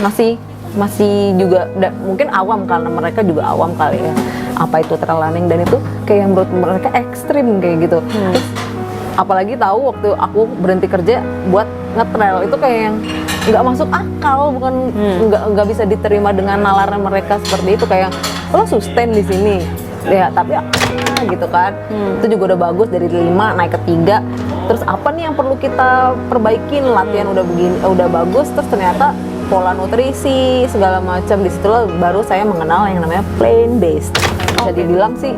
masih juga mungkin awam karena mereka juga awam kali ya apa itu trail running, dan itu kayak yang menurut mereka ekstrim kayak gitu. Terus apalagi tahu waktu aku berhenti kerja buat nge-trail itu kayak yang nggak masuk akal, bukan nggak bisa diterima dengan nalarnya mereka seperti itu, kayak lo sustain di sini ya tapi gitu kan. Itu juga udah bagus dari 5 naik ke 3. Terus apa nih yang perlu kita perbaikin, latihan udah begini udah bagus, terus ternyata pola nutrisi segala macam. Di situ baru saya mengenal yang namanya plant based. Bisa dibilang sih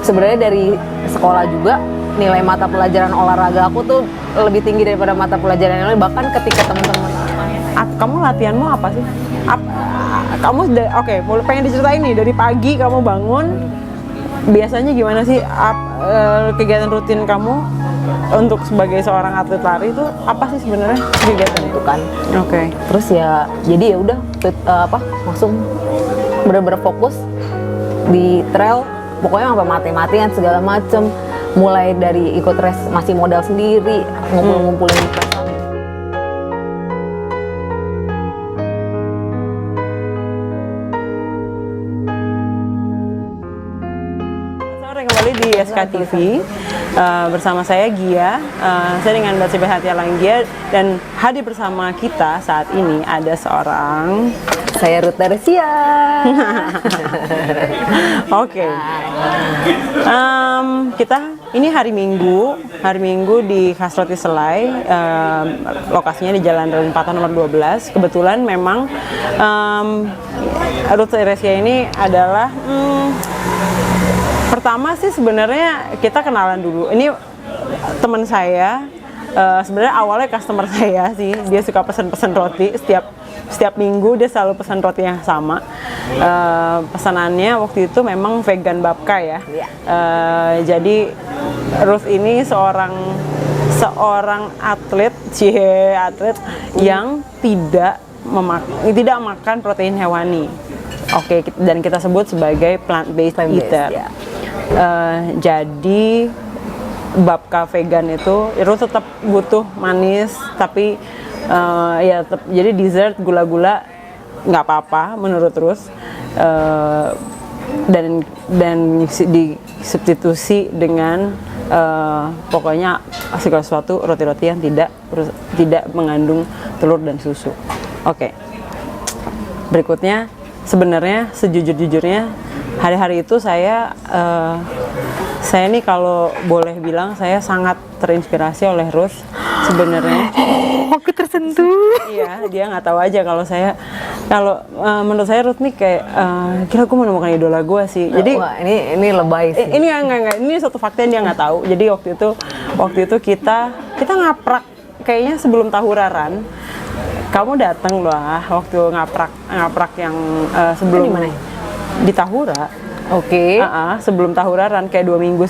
sebenarnya dari sekolah juga nilai mata pelajaran olahraga aku tuh lebih tinggi daripada mata pelajaran yang lain. Bahkan ketika teman-teman kamu latihanmu apa sih? Kamu pengen diceritain nih dari pagi kamu bangun biasanya gimana sih kegiatan rutin kamu untuk sebagai seorang atlet lari itu apa sih sebenarnya kegiatan itu kan? Oke. Terus ya jadi ya udah langsung bener-bener fokus di trail, pokoknya sampai mati-matian segala macem. Mulai dari ikut race masih modal sendiri, ngumpulin prestasi. Kembali di SKTV bersama saya Gia, saya dengan Mbak Sibah Hati Langgia, dan hadir bersama kita saat ini ada seorang saya Ruth Darsia. Oke. Kita ini hari Minggu di Kasroti Selai, lokasinya di Jalan Renpatan nomor 12. Kebetulan memang Ruth Darsia ini adalah pertama sih sebenarnya kita kenalan dulu. Ini teman saya, sebenarnya awalnya customer saya sih. Dia suka pesan roti setiap minggu, dia selalu pesan roti yang sama. Pesanannya waktu itu memang vegan babka ya. Jadi Ruth ini seorang atlet yang tidak makan protein hewani. Oke, dan kita sebut sebagai plant-based eater. Yeah. Jadi babka vegan itu tetap butuh manis, tapi ya tetap, jadi dessert gula-gula nggak apa-apa menurut Ruth, dan disubstitusi dengan pokoknya segala sesuatu roti-roti yang tidak mengandung telur dan susu. Oke. Berikutnya sebenarnya sejujur-jujurnya hari-hari itu saya nih kalau boleh bilang saya sangat terinspirasi oleh Ruth sebenarnya. Aku tersentuh. Iya, dia nggak tahu aja kalau menurut saya Ruth nih kayak kira gue menemukan idola gue sih. Jadi wah, ini lebay sih. Ini enggak, ini suatu fakta yang dia nggak tahu. Jadi waktu itu kita ngaprak kayaknya sebelum Tahuraran. Kamu datang lah waktu ngaprak yang sebelum di Tahura. Oke. Sebelum Tahuraran kayak 2 minggu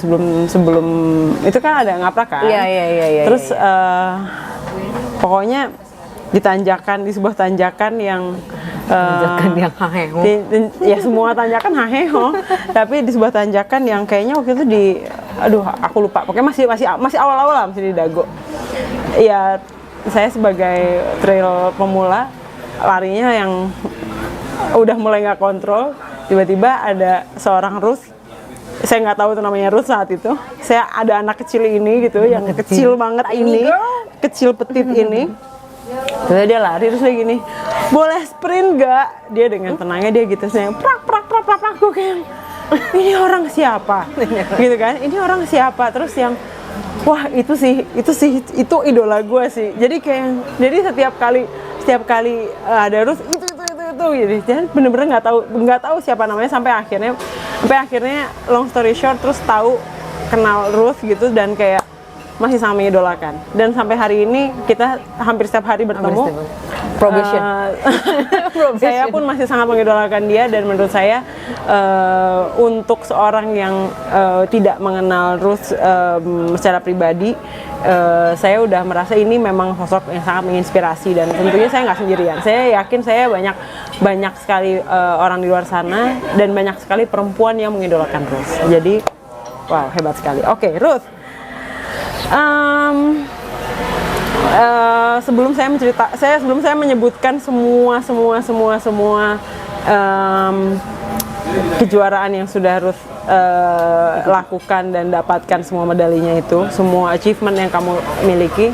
sebelum itu kan ada ngaprak kan. Iya. Terus pokoknya di sebuah tanjakan yang haheho. Ya semua tanjakan haheho. Tapi di sebuah tanjakan yang kayaknya waktu itu aku lupa. Pokoknya masih awal-awal masih di Dago. Ya saya sebagai trail pemula larinya yang udah mulai nggak kontrol, tiba-tiba ada seorang Ruth, saya nggak tahu itu namanya Ruth saat itu. Saya ada anak kecil ini gitu, yang kecil banget ini, kecil petit ini. Terus dia lari terus kayak gini, boleh sprint gak? Dia dengan tenangnya dia gitu, saya prak, gue kayak ini orang siapa? Gitu kan? Ini orang siapa? Terus yang wah itu idola gue sih. Jadi setiap kali ada Ruth itu gitu. Jadi bener-bener nggak tahu siapa namanya sampai akhirnya long story short terus kenal Ruth gitu, dan kayak masih sama mengidolakan. Dan sampai hari ini kita hampir setiap hari bertemu. Probation. Saya pun masih sangat mengidolakan dia, dan menurut saya untuk seorang yang tidak mengenal Ruth secara pribadi, saya udah merasa ini memang sosok yang sangat menginspirasi, dan tentunya saya nggak sendirian. Saya yakin saya banyak sekali orang di luar sana dan banyak sekali perempuan yang mengidolakan Ruth. Jadi wow, hebat sekali. Oke, Ruth. Sebelum saya menyebutkan semua kejuaraan yang sudah Ruth lakukan dan dapatkan semua medalinya itu, semua achievement yang kamu miliki,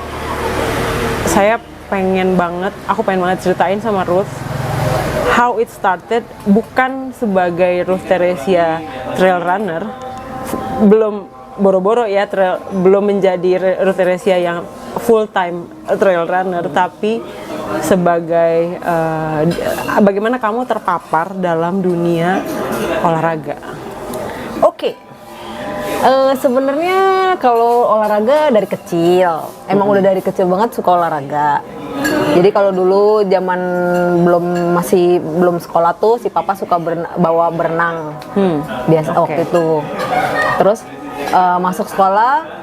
aku pengen banget ceritain sama Ruth how it started, bukan sebagai Ruth Theresia trail runner, belum boro-boro ya, belum menjadi Ruth Theresia yang full time trail runner, tapi sebagai bagaimana kamu terpapar dalam dunia olahraga. Oke. Sebenarnya kalau olahraga dari kecil, emang udah dari kecil banget suka olahraga. Jadi kalau dulu zaman belum sekolah tuh si papa suka bawa berenang. Biasa waktu itu. Terus masuk sekolah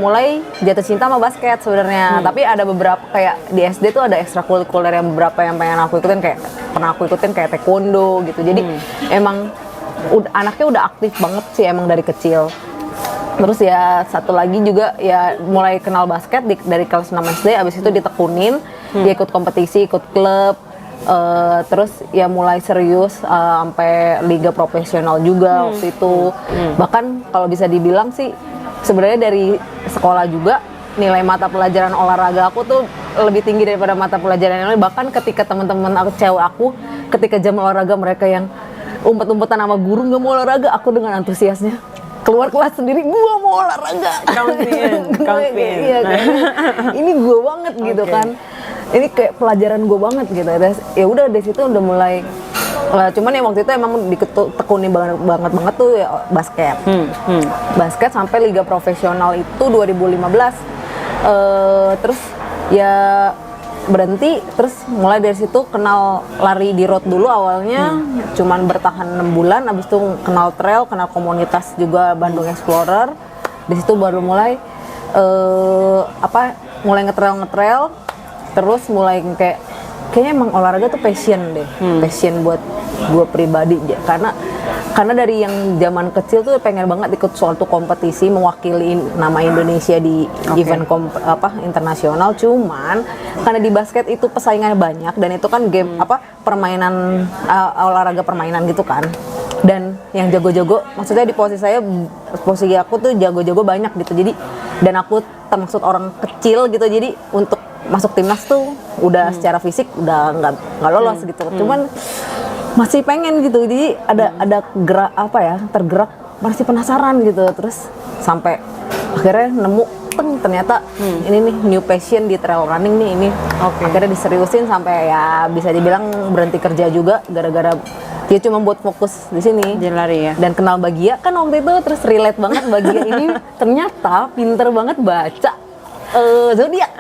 mulai jatuh cinta sama basket sebenarnya. Tapi ada beberapa kayak di SD tuh ada ekstrakurikuler yang beberapa yang pengen aku ikutin, kayak pernah aku ikutin kayak taekwondo gitu. Jadi emang anaknya udah aktif banget sih emang dari kecil. Terus ya satu lagi juga ya mulai kenal basket dari kelas 6 SD, abis itu ditekunin, dia ikut kompetisi, ikut klub, terus ya mulai serius sampai liga profesional juga waktu itu. Bahkan kalau bisa dibilang sih sebenarnya dari sekolah juga nilai mata pelajaran olahraga aku tuh lebih tinggi daripada mata pelajaran yang lain. Bahkan ketika teman-teman aku ketika jam olahraga mereka yang umpet-umpetan sama guru nggak mau olahraga, aku dengan antusiasnya keluar kelas sendiri, gua mau olahraga. Count me in. Iya, ini gua banget gitu kan. Ini kayak pelajaran gua banget gitu. Ya udah dari situ udah mulai. Cuman ya waktu itu emang ditekuni banget tuh ya basket. Basket sampai liga profesional itu 2015. Terus ya berhenti, terus mulai dari situ kenal lari di road dulu awalnya, cuman bertahan 6 bulan, abis itu kenal trail, kenal komunitas juga Bandung Explorer. Di situ baru mulai mulai ngetrail, terus mulai kayaknya emang olahraga tuh passion deh, passion buat gue pribadi, karena dari yang zaman kecil tuh pengen banget ikut suatu kompetisi mewakili nama Indonesia di event internasional. Cuman karena di basket itu persaingannya banyak dan itu kan game permainan olahraga permainan gitu kan. Dan yang jago-jago, maksudnya di posisi aku tuh jago-jago banyak gitu. Jadi dan aku termasuk orang kecil gitu. Jadi untuk masuk timnas tuh udah secara fisik udah nggak lolos gitu. Cuman masih pengen gitu, jadi ada gerak tergerak, masih penasaran gitu. Terus sampai akhirnya nemu ternyata ini nih new passion di trail running nih ini. Akhirnya diseriusin sampai ya bisa dibilang berhenti kerja juga gara-gara dia cuma buat fokus di sini lari ya. Dan kenal Bagia kan waktu itu, terus relate banget Bagia ini ternyata pinter banget baca zodiak.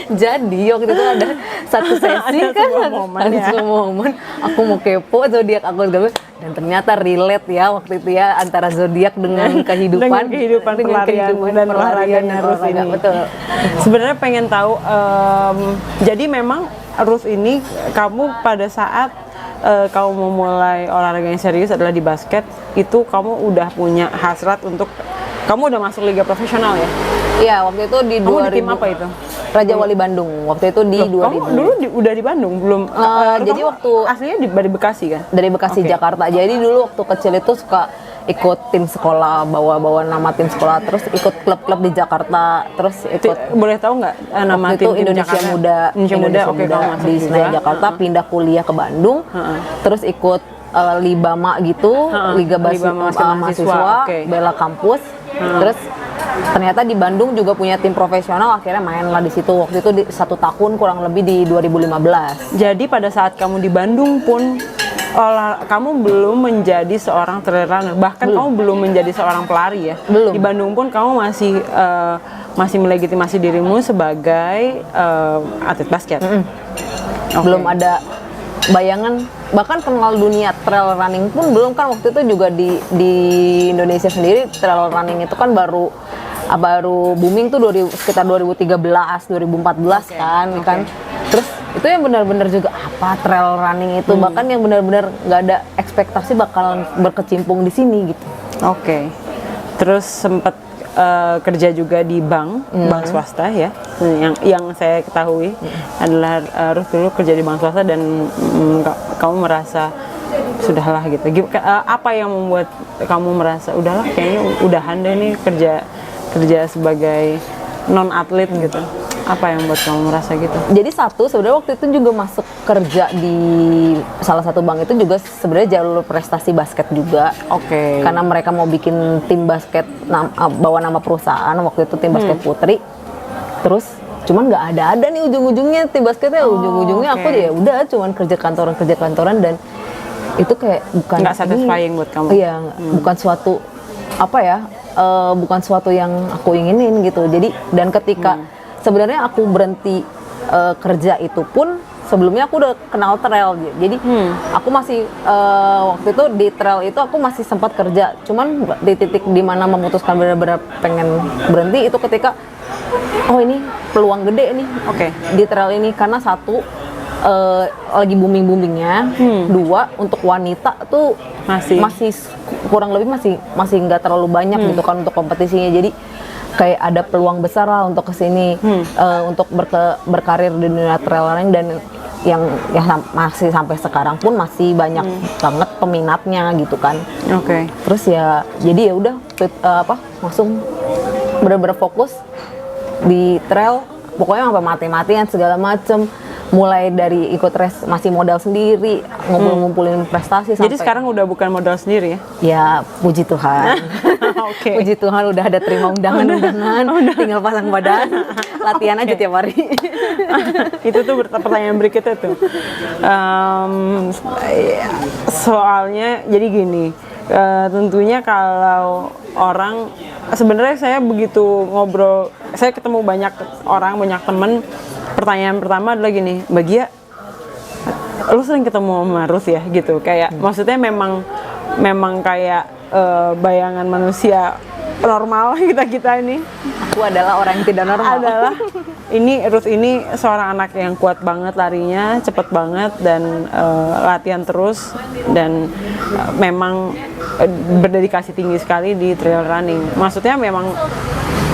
Jadi waktu itu ada satu sesi ada momen aku mau kepo zodiak aku dan ternyata relate ya waktu itu ya antara zodiak dengan kehidupan pelarian dan olahraganya Ruth ini. Betul. Sebenarnya pengen tahu, jadi memang Ruth ini kamu pada saat kamu memulai olahraga yang serius adalah di basket, itu kamu udah punya hasrat untuk kamu udah masuk liga profesional ya? Iya, waktu itu di 2000. Kamu di tim apa itu? Raja Wali Bandung. Waktu itu di 2000. Kamu dulu udah di Bandung belum? Jadi waktu aslinya dari Bekasi kan? Dari Bekasi, Jakarta. Jadi dulu waktu kecil itu suka ikut tim sekolah, bawa nama tim sekolah, terus ikut klub-klub di Jakarta, terus ikut. Boleh tahu nggak nama tim Indonesia Jakarta? Indonesia Muda di Senayan Jakarta, pindah kuliah ke Bandung, terus ikut Libama gitu, Liga Mahasiswa, bela kampus. Terus ternyata di Bandung juga punya tim profesional, akhirnya main lah di situ. Waktu itu 1 tahun kurang lebih di 2015. Jadi pada saat kamu di Bandung pun kamu belum menjadi seorang trail runner, bahkan kamu belum menjadi seorang pelari ya. Belum. Di Bandung pun kamu masih melegitimasi dirimu sebagai atlet basket. Belum ada bayangan, bahkan kenal dunia trail running pun belum kan. Waktu itu juga di Indonesia sendiri trail running itu kan baru booming tuh sekitar 2013, 2014 kan. Terus itu yang benar-benar juga apa trail running itu, bahkan yang benar-benar nggak ada ekspektasi bakalan berkecimpung di sini gitu. Terus sempet kerja juga di bank swasta ya. Yang saya ketahui adalah Ruth dulu kerja di bank swasta dan kamu merasa sudahlah gitu. Apa yang membuat kamu merasa udahlah kayaknya udahan deh nih kerja sebagai non atlet gitu? Apa yang membuat kamu merasa gitu? Jadi sebenarnya waktu itu juga masuk kerja di salah satu bank itu juga sebenarnya jalur prestasi basket juga. Oke. Karena mereka mau bikin tim basket bawa nama perusahaan, waktu itu tim basket putri. Terus cuman nggak ada nih ujung-ujungnya tim basketnya. Ujung-ujungnya aku ya udah cuman kerja kantoran dan itu kayak bukan nggak satisfying buat kamu. Iya, bukan suatu bukan suatu yang aku inginin gitu. Jadi dan ketika sebenarnya aku berhenti kerja itu pun sebelumnya aku udah kenal trail. Jadi aku masih waktu itu di trail itu aku masih sempat kerja. Cuman di titik dimana memutuskan benar-benar pengen berhenti itu ketika ini peluang gede nih. Di trail ini karena satu lagi boomingnya, dua untuk wanita tuh masih kurang lebih masih nggak terlalu banyak gitu kan untuk kompetisinya. Jadi kayak ada peluang besar lah untuk kesini untuk berkarir di dunia trail running dan yang masih sampai sekarang pun masih banyak banget peminatnya gitu kan. Terus ya jadi ya udah langsung bener-bener fokus di trail, pokoknya sampai mati-matian segala macem. Mulai dari ikut race masih modal sendiri, ngumpulin prestasi Jadi sekarang udah bukan modal sendiri ya? Ya, puji Tuhan. Puji Tuhan udah ada terima undangan, tinggal pasang badan, latihan aja tiap hari. Itu tuh pertanyaan berikutnya tuh. Soalnya jadi gini, tentunya kalau orang, sebenarnya saya begitu ngobrol, saya ketemu banyak orang, banyak temen. Pertanyaan pertama adalah gini, Mbak Gia, lu sering ketemu sama Ruth ya gitu, kayak maksudnya memang kayak bayangan manusia normal kita ini. Aku adalah orang yang tidak normal. Ruth ini seorang anak yang kuat banget larinya, cepet banget dan latihan terus dan memang berdedikasi tinggi sekali di trail running. Maksudnya memang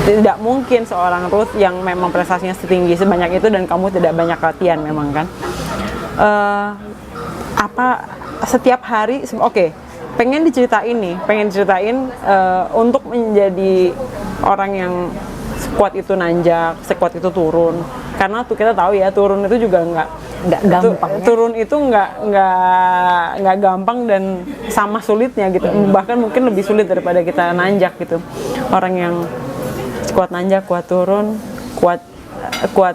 tidak mungkin seorang Ruth yang memang prestasinya setinggi sebanyak itu dan kamu tidak banyak latihan memang kan. Setiap hari pengen diceritain untuk menjadi orang yang sekuat itu nanjak, sekuat itu turun. Karena tuh kita tahu ya turun itu juga nggak gampang. Turun itu nggak gampang dan sama sulitnya gitu. Bahkan mungkin lebih sulit daripada kita nanjak gitu. Orang yang kuat nanjak, kuat turun, kuat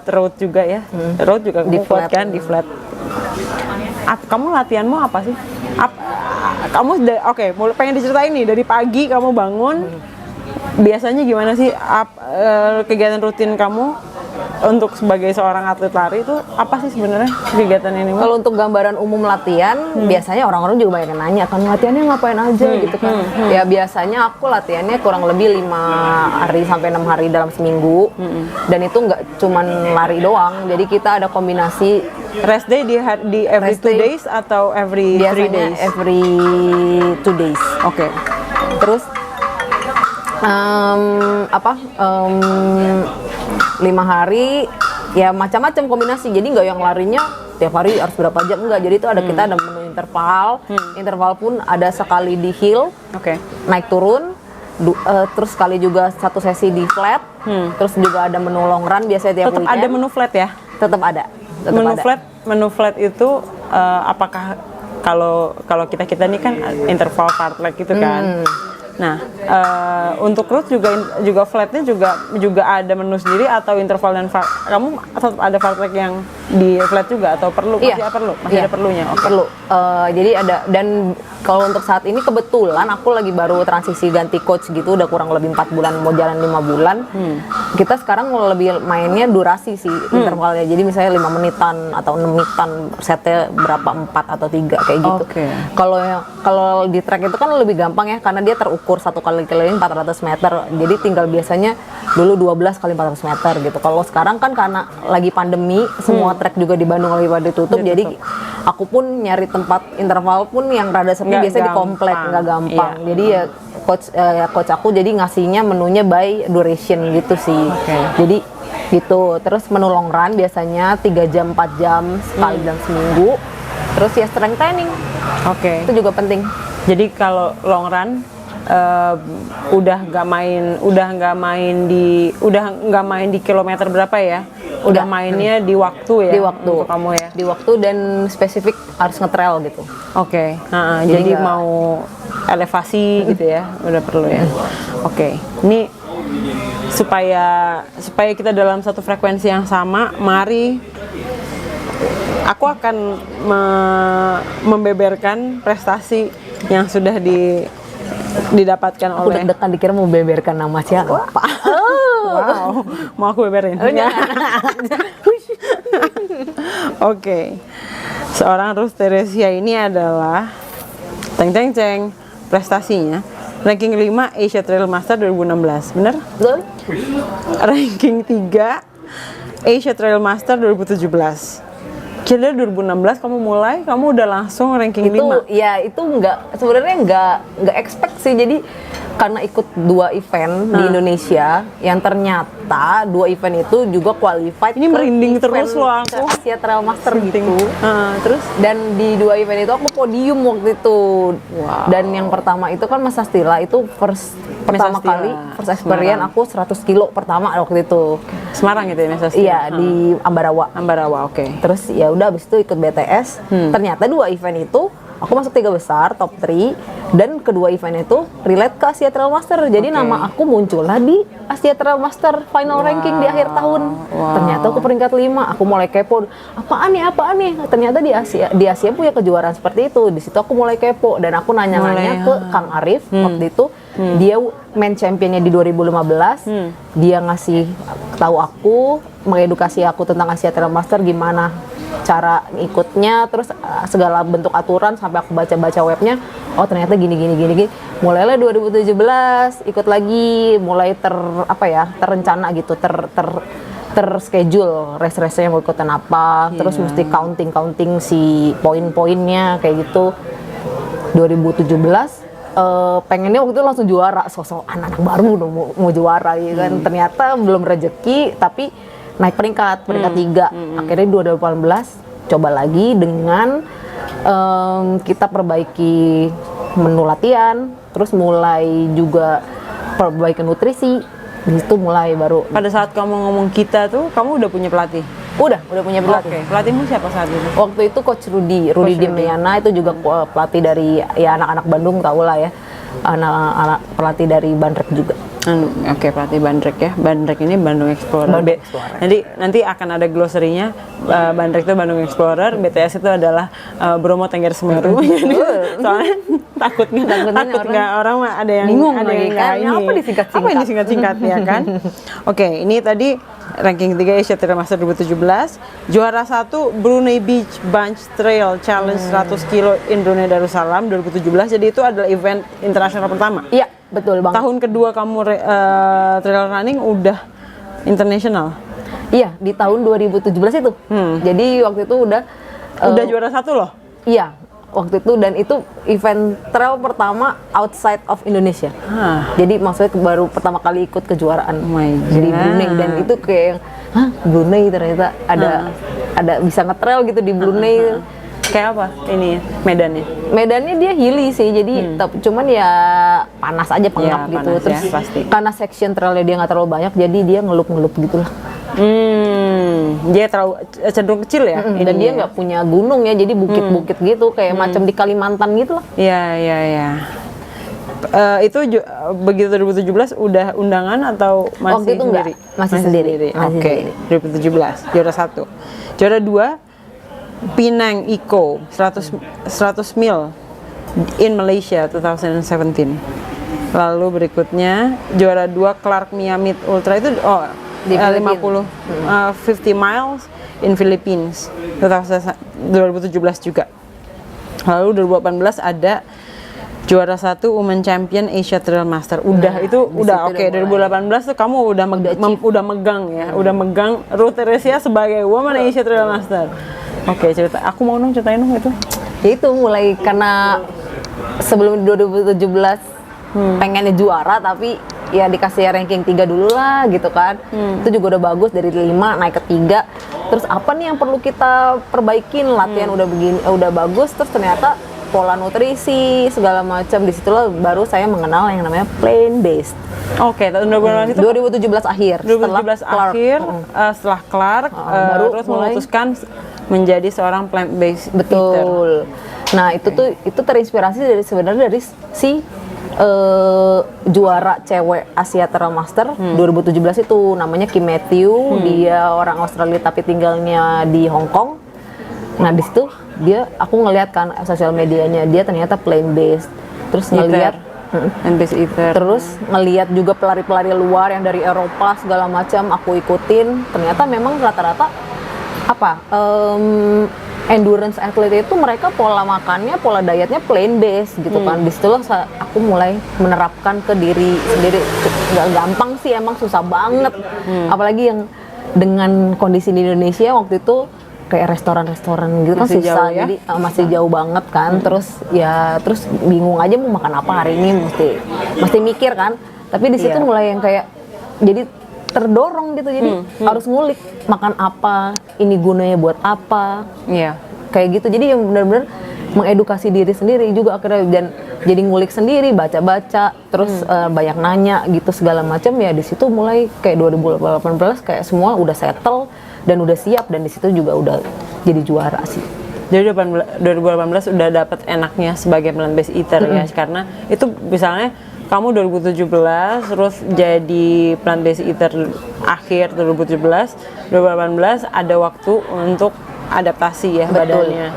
road juga ya. Road juga kamu kuat kan di flat. Kamu latihanmu apa sih? Kamu pengen diceritain nih dari pagi kamu bangun. Biasanya gimana sih kegiatan rutin kamu untuk sebagai seorang atlet lari itu apa sih sebenarnya kegiatan ini? Kalau untuk gambaran umum latihan, biasanya orang-orang juga banyak yang nanya kan latihannya ngapain aja gitu kan. Ya biasanya aku latihannya kurang lebih 5 hari sampai 6 hari dalam seminggu. Dan itu nggak cuman lari doang. Jadi kita ada kombinasi rest day di every 2 days atau every 3 days? Every 2 days. Terus 5 hari ya macam-macam kombinasi, jadi nggak yang larinya tiap hari harus berapa jam, enggak. Jadi itu kita ada menu interval pun ada sekali di hill, naik turun, terus sekali juga satu sesi di flat, terus juga ada menu long run biasanya tiap weekend. Tetap ada menu flat ya? Tetap ada. Menu flat itu apakah kalau kita ini kan interval fartlek gitu kan? Nah, untuk Ruth juga flatnya juga ada menu sendiri atau interval dan kamu tetap ada fartlek yang di flat juga atau perlu? Masih ada perlunya? Perlu. Jadi ada, dan kalau untuk saat ini kebetulan aku lagi baru transisi ganti coach gitu, udah kurang lebih 4 bulan mau jalan 5 bulan. Kita sekarang lebih mainnya durasi sih intervalnya. Jadi misalnya 5 menitan atau 6 menitan, setnya berapa, 4 atau 3 kayak gitu. Kalau di track itu kan lebih gampang ya karena dia terukur satu kali keliling 400 meter. Jadi tinggal biasanya dulu 12 kali 400 meter gitu. Kalau sekarang kan karena lagi pandemi, semua track juga di Bandung lagi pada ditutup. Jadi aku pun nyari tempat interval pun yang rada sepi Nggak biasanya di komplek, gampang. nggak gampang. Iya. Jadi ya coach aku jadi ngasihnya menunya by duration gitu sih. Oke. Jadi gitu. Terus menu long run biasanya 3 jam 4 jam sekali dalam seminggu. Terus ya strength training Oke. itu juga penting. Jadi kalau long run udah nggak main di kilometer berapa ya? Udah Nggak. mainnya di waktu ya? Di waktu. Untuk kamu ya? Di waktu dan spesifik harus nge-trail gitu. Oke. Jadi Jadi nggak- mau elevasi gitu ya? Udah perlu ya? Oke. Ini supaya kita dalam satu frekuensi yang sama, mari aku akan membeberkan prestasi yang sudah didapatkan Aku oleh. deg-degan dikira mau beberkan nama siapa. Wow, mau aku beberin? Oke, seorang Ruth Teresia ini adalah ceng prestasinya ranking 5 Asia Trail Master 2016, bener? Betul? Ranking 3 Asia Trail Master 2017. Jadi 2016 kamu udah langsung ranking Itu 5. ya itu sebenarnya nggak expect sih. Jadi karena ikut 2 event di Indonesia yang ternyata 2 event itu juga qualified Ini ke merinding event terus loh aku. ke Asia Trail Master gitu. Terus Dan di 2 event itu aku podium waktu itu. Wow. Dan yang pertama itu kan Mas Astila itu pertama Astila, kali first experience Semarang. aku 100 kilo pertama waktu itu. Semarang gitu ya, Mas Asti? Iya, di Ambarawa. Ambarawa, oke. Terus ya udah abis itu ikut BTS. Ternyata 2 event itu aku masuk 3 besar, top 3, dan kedua event itu relate ke Asia Trail Master. Jadi Oke. nama aku muncullah di Asia Trail Master final ranking di akhir tahun. Wow. Ternyata aku peringkat 5. Aku mulai kepo. Apaan nih? Ternyata di Asia punya kejuaraan seperti itu. Di situ aku mulai kepo dan aku nanya-nanya ke Kang Arif waktu itu. Dia main championnya di 2015. Dia ngasih tahu aku, mengedukasi aku tentang Asia Trail Master gimana cara ikutnya, terus segala bentuk aturan sampai aku baca-baca webnya. Oh ternyata gini. Mulailah 2017 ikut lagi, mulai terencana gitu, terschedule race-race yang mau ikutan apa, terus mesti counting si poin-poinnya kayak gitu. 2017 pengennya waktu itu langsung juara, sosok anak-anak baru udah mau juara gitu kan. Ternyata belum rezeki, tapi naik peringkat 3. Akhirnya 2018 coba lagi dengan kita perbaiki menu latihan, terus mulai juga perbaiki nutrisi. Di situ mulai baru. Pada saat kamu ngomong kita tuh, kamu udah punya pelatih? Udah punya pelatih. Oke, pelatihmu siapa saat itu? Waktu itu Coach Rudy Rudy. Dimyana itu juga pelatih dari ya anak-anak Bandung, tau lah ya, anak-anak pelatih dari Bandrek juga. Oke, pelatih Bandrek ya. Bandrek ini Bandung Explorer. Bandung Explorer. Nanti akan ada glosarinya. Bandrek itu Bandung Explorer, BTS itu adalah Bromo Tengger Semeru. Soalnya takutnya orang mah ada yang bingung ada lagi yang kan, nggak apa disingkat-singkat? Apa yang disingkat-singkat ya kan? Oke, ini tadi ranking 3 Asia Trail Master 2017, juara 1 Brunei Beach Bunch Trail Challenge 100 kilo in Brunei Darussalam 2017. Jadi itu adalah event internasional pertama. Iya, betul banget. Tahun kedua kamu trail running udah internasional. Iya, di tahun 2017 itu. Jadi waktu itu udah Juara 1 loh. Iya, waktu itu, dan itu event trail pertama outside of Indonesia. Jadi maksudnya baru pertama kali ikut kejuaraan Oh my di God. Brunei, dan itu kayak yang, Brunei ternyata ada bisa nge-trail gitu di Brunei. Kayak apa ini medannya? Medannya dia hilly sih, jadi cuman ya panas aja, pengap Ya, gitu. panas Terus ya, pasti. karena section trailnya dia nggak terlalu banyak, jadi dia ngelup-ngelup gitu lah. Dia terlalu cenderung kecil ya. Dan dia nggak punya gunung ya, jadi bukit-bukit gitu, kayak macam di Kalimantan gitu lah. Iya. Itu begitu 2017 udah undangan atau masih Waktu itu enggak, sendiri? masih sendiri. Masih Oke, 2017 juara 1. Juara 2 Penang Eco 100 mil in Malaysia 2017. Lalu berikutnya juara 2 Clark Miami Ultra itu Di 50 miles in Philippines 2017 juga. Lalu 2018 ada juara 1 Women Champion Asia Trail Master. Itu Udah oke. udah 2018 tuh kamu udah megang ya, udah megang Ruth Teresia sebagai Women Asia Trail Master. Oke, cerita. Aku mau dong ceritain dong itu. Ya itu mulai karena sebelum 2017 pengennya juara, tapi ya dikasih ranking 3 dulu lah gitu kan. Itu juga udah bagus, dari 5 naik ke 3. Terus apa nih yang perlu kita perbaikin? Latihan udah begini, udah bagus, terus ternyata pola nutrisi segala macam. Disitulah baru saya mengenal yang namanya plant based. Oke, tahun 2018 itu 2017 akhir. 2017 akhir, setelah Clark, baru terus mulai memutuskan menjadi seorang plant based eater. Betul. Nah, itu terinspirasi dari sebenarnya dari si juara cewek Asia Trail Master 2017 itu, namanya Kim Matthew. Dia orang Australia tapi tinggalnya di Hong Kong. Nah, di situ aku ngeliat kan sosial medianya, dia ternyata plant based. Terus ngeliat Plant based eater. Terus ngeliat juga pelari-pelari luar yang dari Eropa segala macam, aku ikutin. Ternyata memang rata-rata endurance athlete itu mereka pola makannya, pola dietnya plant based gitu kan. Disitulah aku mulai menerapkan ke diri sendiri. Nggak gampang sih, emang susah banget. Apalagi yang dengan kondisi di Indonesia waktu itu kayak restoran-restoran gitu kan Masih susah, jauh ya? jadi masih jauh banget kan. Terus bingung aja mau makan apa hari ini, mesti mikir kan. Tapi di situ Iya. mulai yang kayak jadi terdorong gitu, jadi harus ngulik makan apa, ini gunanya buat apa, Iya. kayak gitu. Jadi yang benar-benar mengedukasi diri sendiri juga akhirnya, dan jadi ngulik sendiri, baca-baca, terus banyak nanya gitu segala macam. Ya di situ mulai kayak 2018 kayak semua udah settle dan udah siap, dan di situ juga udah jadi juara sih. Jadi 2018 udah dapet enaknya sebagai plant based eater ya, karena itu misalnya kamu 2017 terus jadi plant based eater akhir 2017, 2018 ada waktu untuk adaptasi ya. Betul. Badannya.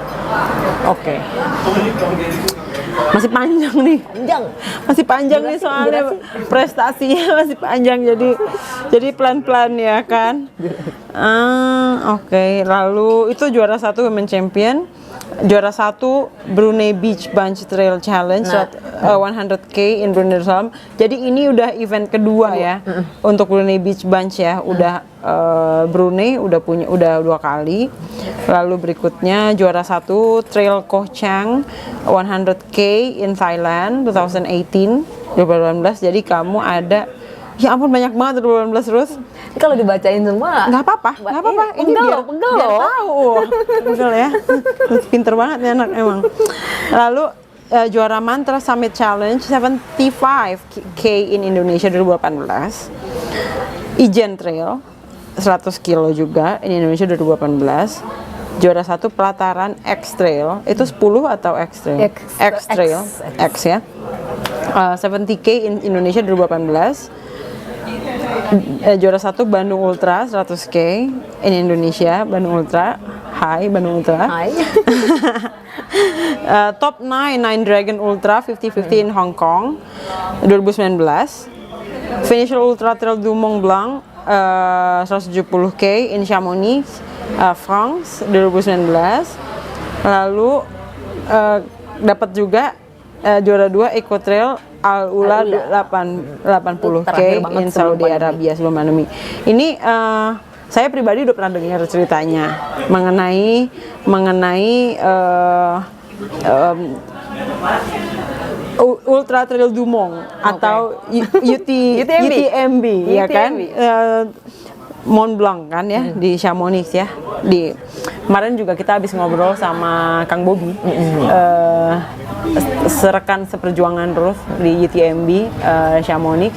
Oke. Masih panjang nih. Masih panjang nih soalnya prestasinya masih panjang, jadi pelan-pelan ya kan. Oke. Lalu itu juara 1 Women Champion, juara 1 Brunei Beach Bunch Trail Challenge 100K in Brunei Darussalam. Jadi ini udah event kedua ya untuk Brunei Beach Bunch ya. Udah Brunei udah 2 kali. Lalu berikutnya juara 1 Trail Koh Chang 100K in Thailand 2018. Jadi kamu ada, ya ampun banyak banget 2018 terus. Kalau dibacain semua Nggak apa-apa. Ini biar tahu. Pegel ya. Pinter banget nih anak emang. Lalu juara Mantra Summit Challenge 75K in Indonesia 2018. Ijen Trail 100 kilo juga in Indonesia 2018. Juara 1 pelataran X Trail, itu 10 atau X Trail? X Trail, X ya. 70K in Indonesia 2018. Juara 1 Bandung Ultra 100K in Indonesia, Bandung Ultra. Hai Bandung Ultra. Hai. Top 9 Dragon Ultra 50-50 in Hong Kong 2019. Finisher Ultra Trail du Mont Blanc 170K in Chamonix, France 2019. Lalu dapat juga juara 2 Eco Trail Al Ula 80K in Saudi Arabia sebelum pandemi. Ini saya pribadi udah pernah dengar ceritanya mengenai Ultra Trail du Mont atau UTMB ya kan, Mont Blanc kan ya, di Chamonix ya. Kemarin juga kita habis ngobrol sama Kang Bobi, serekan seperjuangan Ruth di UTMB Chamonix.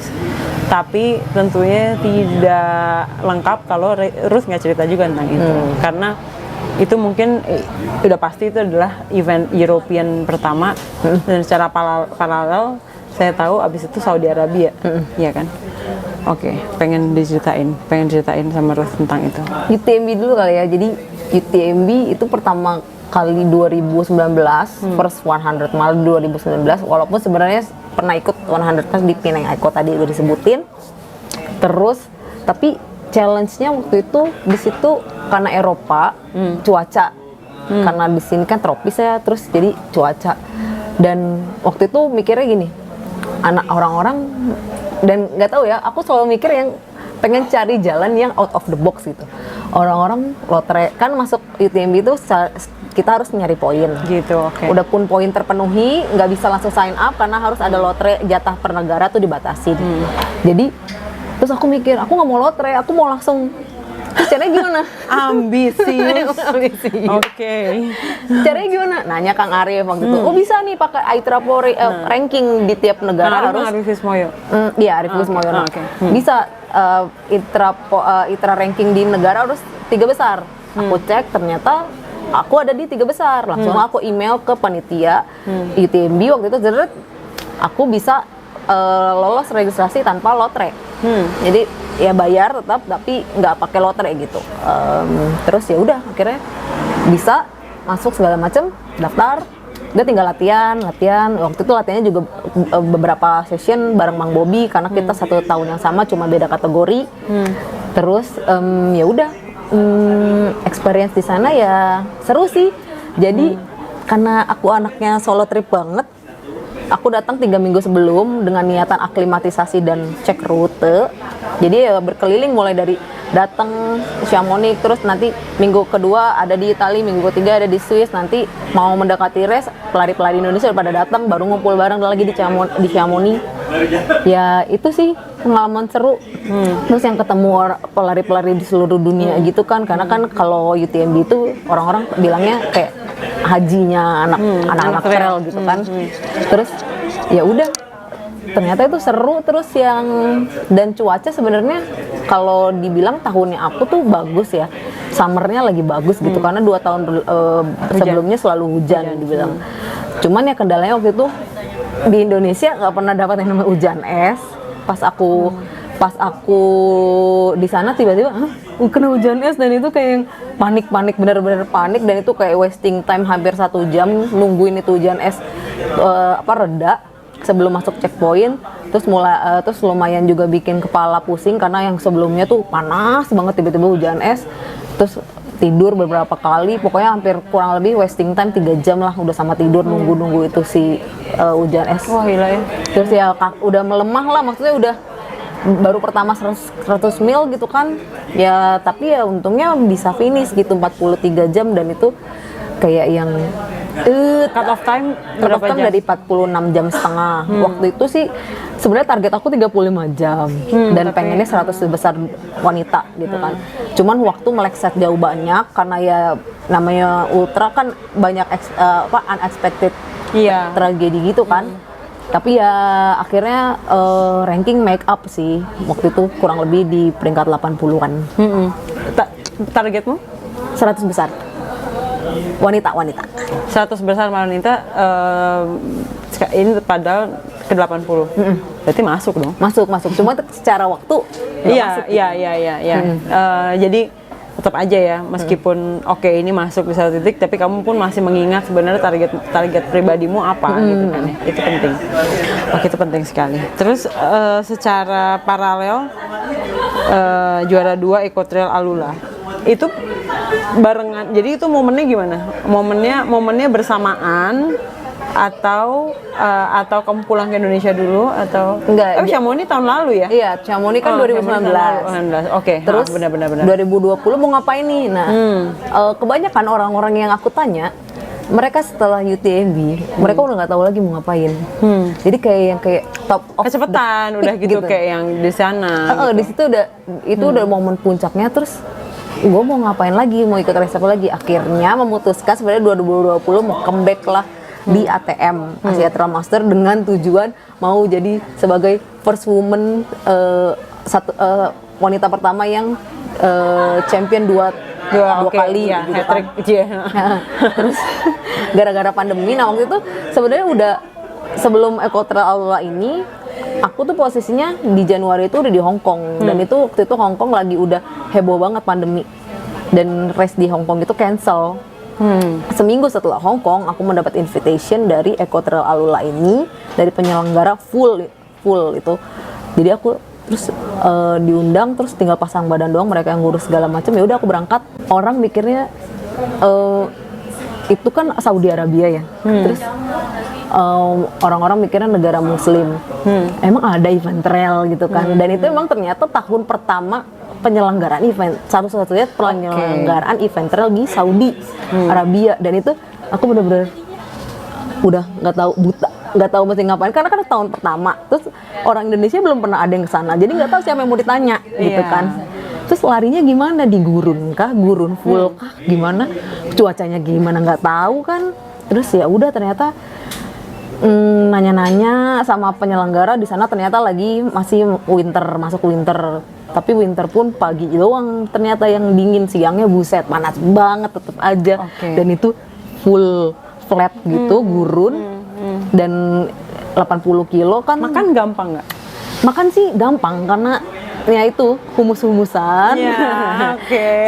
Tapi tentunya tidak lengkap kalau Ruth nggak cerita juga tentang itu, karena itu mungkin udah pasti itu adalah event European pertama, dan secara paralel saya tahu abis itu Saudi Arabia, ya kan? Oke, pengen diceritain sama Ruth tentang itu. UTMB dulu kali ya. Jadi UTMB itu pertama kali 2019, first 100 mile 2019, walaupun sebenarnya pernah ikut 100 pas di Penang Eco tadi udah disebutin. Terus tapi challenge-nya waktu itu di situ karena Eropa, cuaca. Karena di sini kan tropis ya, terus jadi cuaca. Dan waktu itu mikirnya gini, anak orang-orang, dan nggak tahu ya, aku selalu mikir yang pengen cari jalan yang out of the box gitu. Orang-orang lotre kan masuk UTMB itu kita harus nyari poin Gitu, oke. udah pun poin terpenuhi nggak bisa langsung sign up karena harus ada lotre, jatah per negara tuh dibatasin. Jadi terus aku mikir aku nggak mau lotre, aku mau langsung. Terus caranya gimana? Ambisius. Ambisius. Oke. Caranya gimana? Nanya Kang Arif waktu itu. Oh bisa nih pakai Aitrapo ranking di tiap negara harus. Arif Wismoyo. Iya Arif Wismoyono. Oke. Bisa Itra ranking di negara harus 3 besar. Aku cek ternyata aku ada di 3 besar. Langsung aku email ke panitia UTMB waktu itu. Aku bisa lolos registrasi tanpa lotre. Jadi ya bayar tetap tapi nggak pakai lotre gitu. Terus ya udah akhirnya bisa masuk segala macam, daftar. Udah tinggal latihan. Waktu itu latihannya juga beberapa session bareng Bang Bobby karena kita 1 tahun yang sama cuma beda kategori. Terus ya udah experience di sana ya seru sih. Jadi karena aku anaknya solo trip banget, aku datang 3 minggu sebelum dengan niatan aklimatisasi dan cek rute. Jadi ya berkeliling mulai dari datang Chamonix, terus nanti minggu kedua ada di Italia, minggu ketiga ada di Swiss, nanti mau mendekati race pelari-pelari Indonesia udah pada datang, baru ngumpul bareng lagi di Chamonix. Ya itu sih pengalaman seru. Terus yang ketemu pelari-pelari di seluruh dunia gitu kan, karena kan kalau UTMB itu orang-orang bilangnya kayak hajinya anak-anak trail gitu kan. Terus ya udah ternyata itu seru. Terus yang dan cuaca sebenarnya kalau dibilang tahunnya aku tuh bagus ya, summernya lagi bagus gitu karena 2 tahun sebelumnya selalu hujan dibilang. Cuman ya kendalanya waktu itu di Indonesia nggak pernah dapat yang namanya hujan es. Pas aku di sana tiba-tiba kena hujan es dan itu kayak yang panik benar-benar panik, dan itu kayak wasting time hampir 1 jam nungguin itu hujan es reda sebelum masuk checkpoint. Terus lumayan juga bikin kepala pusing karena yang sebelumnya tuh panas banget, tiba-tiba hujan es. Terus tidur beberapa kali, pokoknya hampir kurang lebih wasting time 3 jam lah udah sama tidur nunggu itu si hujan es. Wah gila ya. Terus ya udah melemah lah, maksudnya udah baru pertama 100 mil gitu kan ya, tapi ya untungnya bisa finish gitu 43 jam, dan itu kayak yang Cut off time berapa jam? dari 46 jam setengah. Waktu itu sih sebenarnya target aku 35 jam dan pengennya 100 besar wanita gitu kan. Cuman waktu meleset jauh banyak karena ya namanya ultra kan banyak unexpected tragedi gitu kan. Tapi ya akhirnya ranking make up sih. Waktu itu kurang lebih di peringkat 80-an. Targetmu? 100 besar. Wanita. 100 besar wanita, ini padahal ke 80. Berarti masuk dong? Masuk. Cuma secara waktu Iya. Jadi tetap aja ya, meskipun oke ini masuk di 1 titik, tapi kamu pun masih mengingat sebenarnya target pribadimu apa gitu kan ya. Itu penting. Oke, itu penting sekali. Terus secara paralel juara 2 Eco Trail Alula. Itu barengan. Jadi itu momennya gimana? Momennya bersamaan atau kamu pulang ke Indonesia dulu atau enggak? Chamonix tahun lalu ya? Iya, Chamonix kan 2019. Oke. Terus benar. 2020 mau ngapain nih? Nah, kebanyakan orang-orang yang aku tanya, mereka setelah UTMB, mereka udah nggak tahu lagi mau ngapain. Jadi kayak top of kecepatan udah gitu kayak yang di sana. Gitu. Di situ udah momen puncaknya. Terus gue mau ngapain lagi, mau ikut race apa lagi? Akhirnya memutuskan sebenarnya 2020 mau comeback lah di ATM, Asia Trail Master, dengan tujuan mau jadi sebagai first woman, wanita pertama yang champion dua kali gitu kan. Terus gara-gara pandemi, nah waktu itu sebenarnya udah sebelum Eco Trail Alula ini aku tuh posisinya di Januari itu udah di Hong Kong, dan itu waktu itu Hong Kong lagi udah heboh banget pandemi, dan race di Hong Kong itu cancel. Seminggu setelah Hong Kong aku mendapat invitation dari Eco Trail Alula ini dari penyelenggara full itu. Jadi aku terus diundang, terus tinggal pasang badan doang, mereka yang ngurus segala macam. Ya udah aku berangkat. Orang mikirnya itu kan Saudi Arabia ya. Terus orang-orang mikirnya negara Muslim. Emang ada event trail gitu kan. Dan itu emang ternyata tahun pertama penyelenggaraan event, satu-satunya penyelenggaraan event trail di Saudi Arabia. Dan itu aku bener-bener udah nggak tahu, buta, nggak tahu mesti ngapain karena kan tahun pertama. Terus orang Indonesia belum pernah ada yang kesana, jadi nggak tahu siapa yang mau ditanya gitu kan. Terus larinya gimana, di gurun kah, gurun full kah, gimana, cuacanya gimana nggak tahu kan. Terus ya udah ternyata nanya-nanya sama penyelenggara di sana, ternyata lagi masih winter, masuk winter. Tapi winter pun pagi doang ternyata yang dingin, siangnya buset panas banget tetap aja. Dan itu full flat gitu, gurun, dan 80 kilo kan. Makan gampang nggak? Makan sih gampang karena ya itu humus-humusan.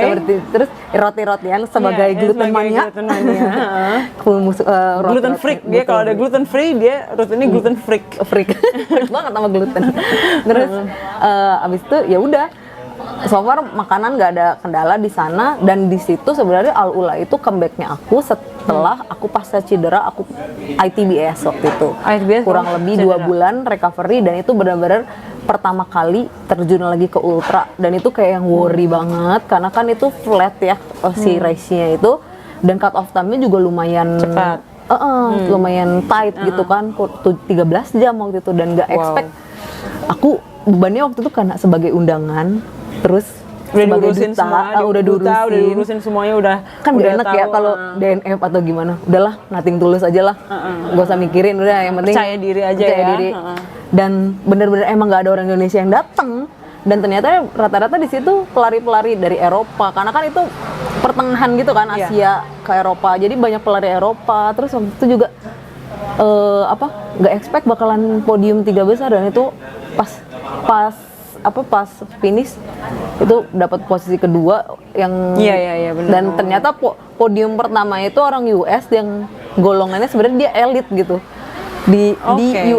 Seperti terus roti-rotian sebagai gluten mania. Humus Gluten freak. Dia kalau ada gluten free dia rutinnya gluten freak. Freak banget sama gluten. Terus abis itu ya udah. So far makanan nggak ada kendala di sana, dan di situ sebenarnya Al Ula itu comebacknya aku setelah aku pasca cedera, aku ITBS waktu itu. ITBS kurang lebih 2 bulan recovery, dan itu benar-benar pertama kali terjun lagi ke ultra, dan itu kayak yang worry banget karena kan itu flat ya si race-nya itu, dan cut off time-nya juga lumayan cepat. Lumayan tight gitu kan, 13 jam waktu itu, dan nggak expect aku bebannya waktu itu karena sebagai undangan. Terus udah diurusin semua, udah diurusin semuanya, udah kan udah enak ya kalau DNF atau gimana, udahlah nothing tulus aja lah, gak usah mikirin, udah yang penting percaya diri aja percaya ya. Diri. Dan bener-bener emang gak ada orang Indonesia yang datang, dan ternyata rata-rata di situ pelari-pelari dari Eropa, karena kan itu pertengahan gitu kan, Asia ke Eropa, jadi banyak pelari Eropa. Terus waktu itu juga nggak expect bakalan podium 3 besar, dan itu pas finish itu dapat posisi kedua yang bener. Dan ternyata podium pertama itu orang US yang golongannya sebenarnya dia elit gitu di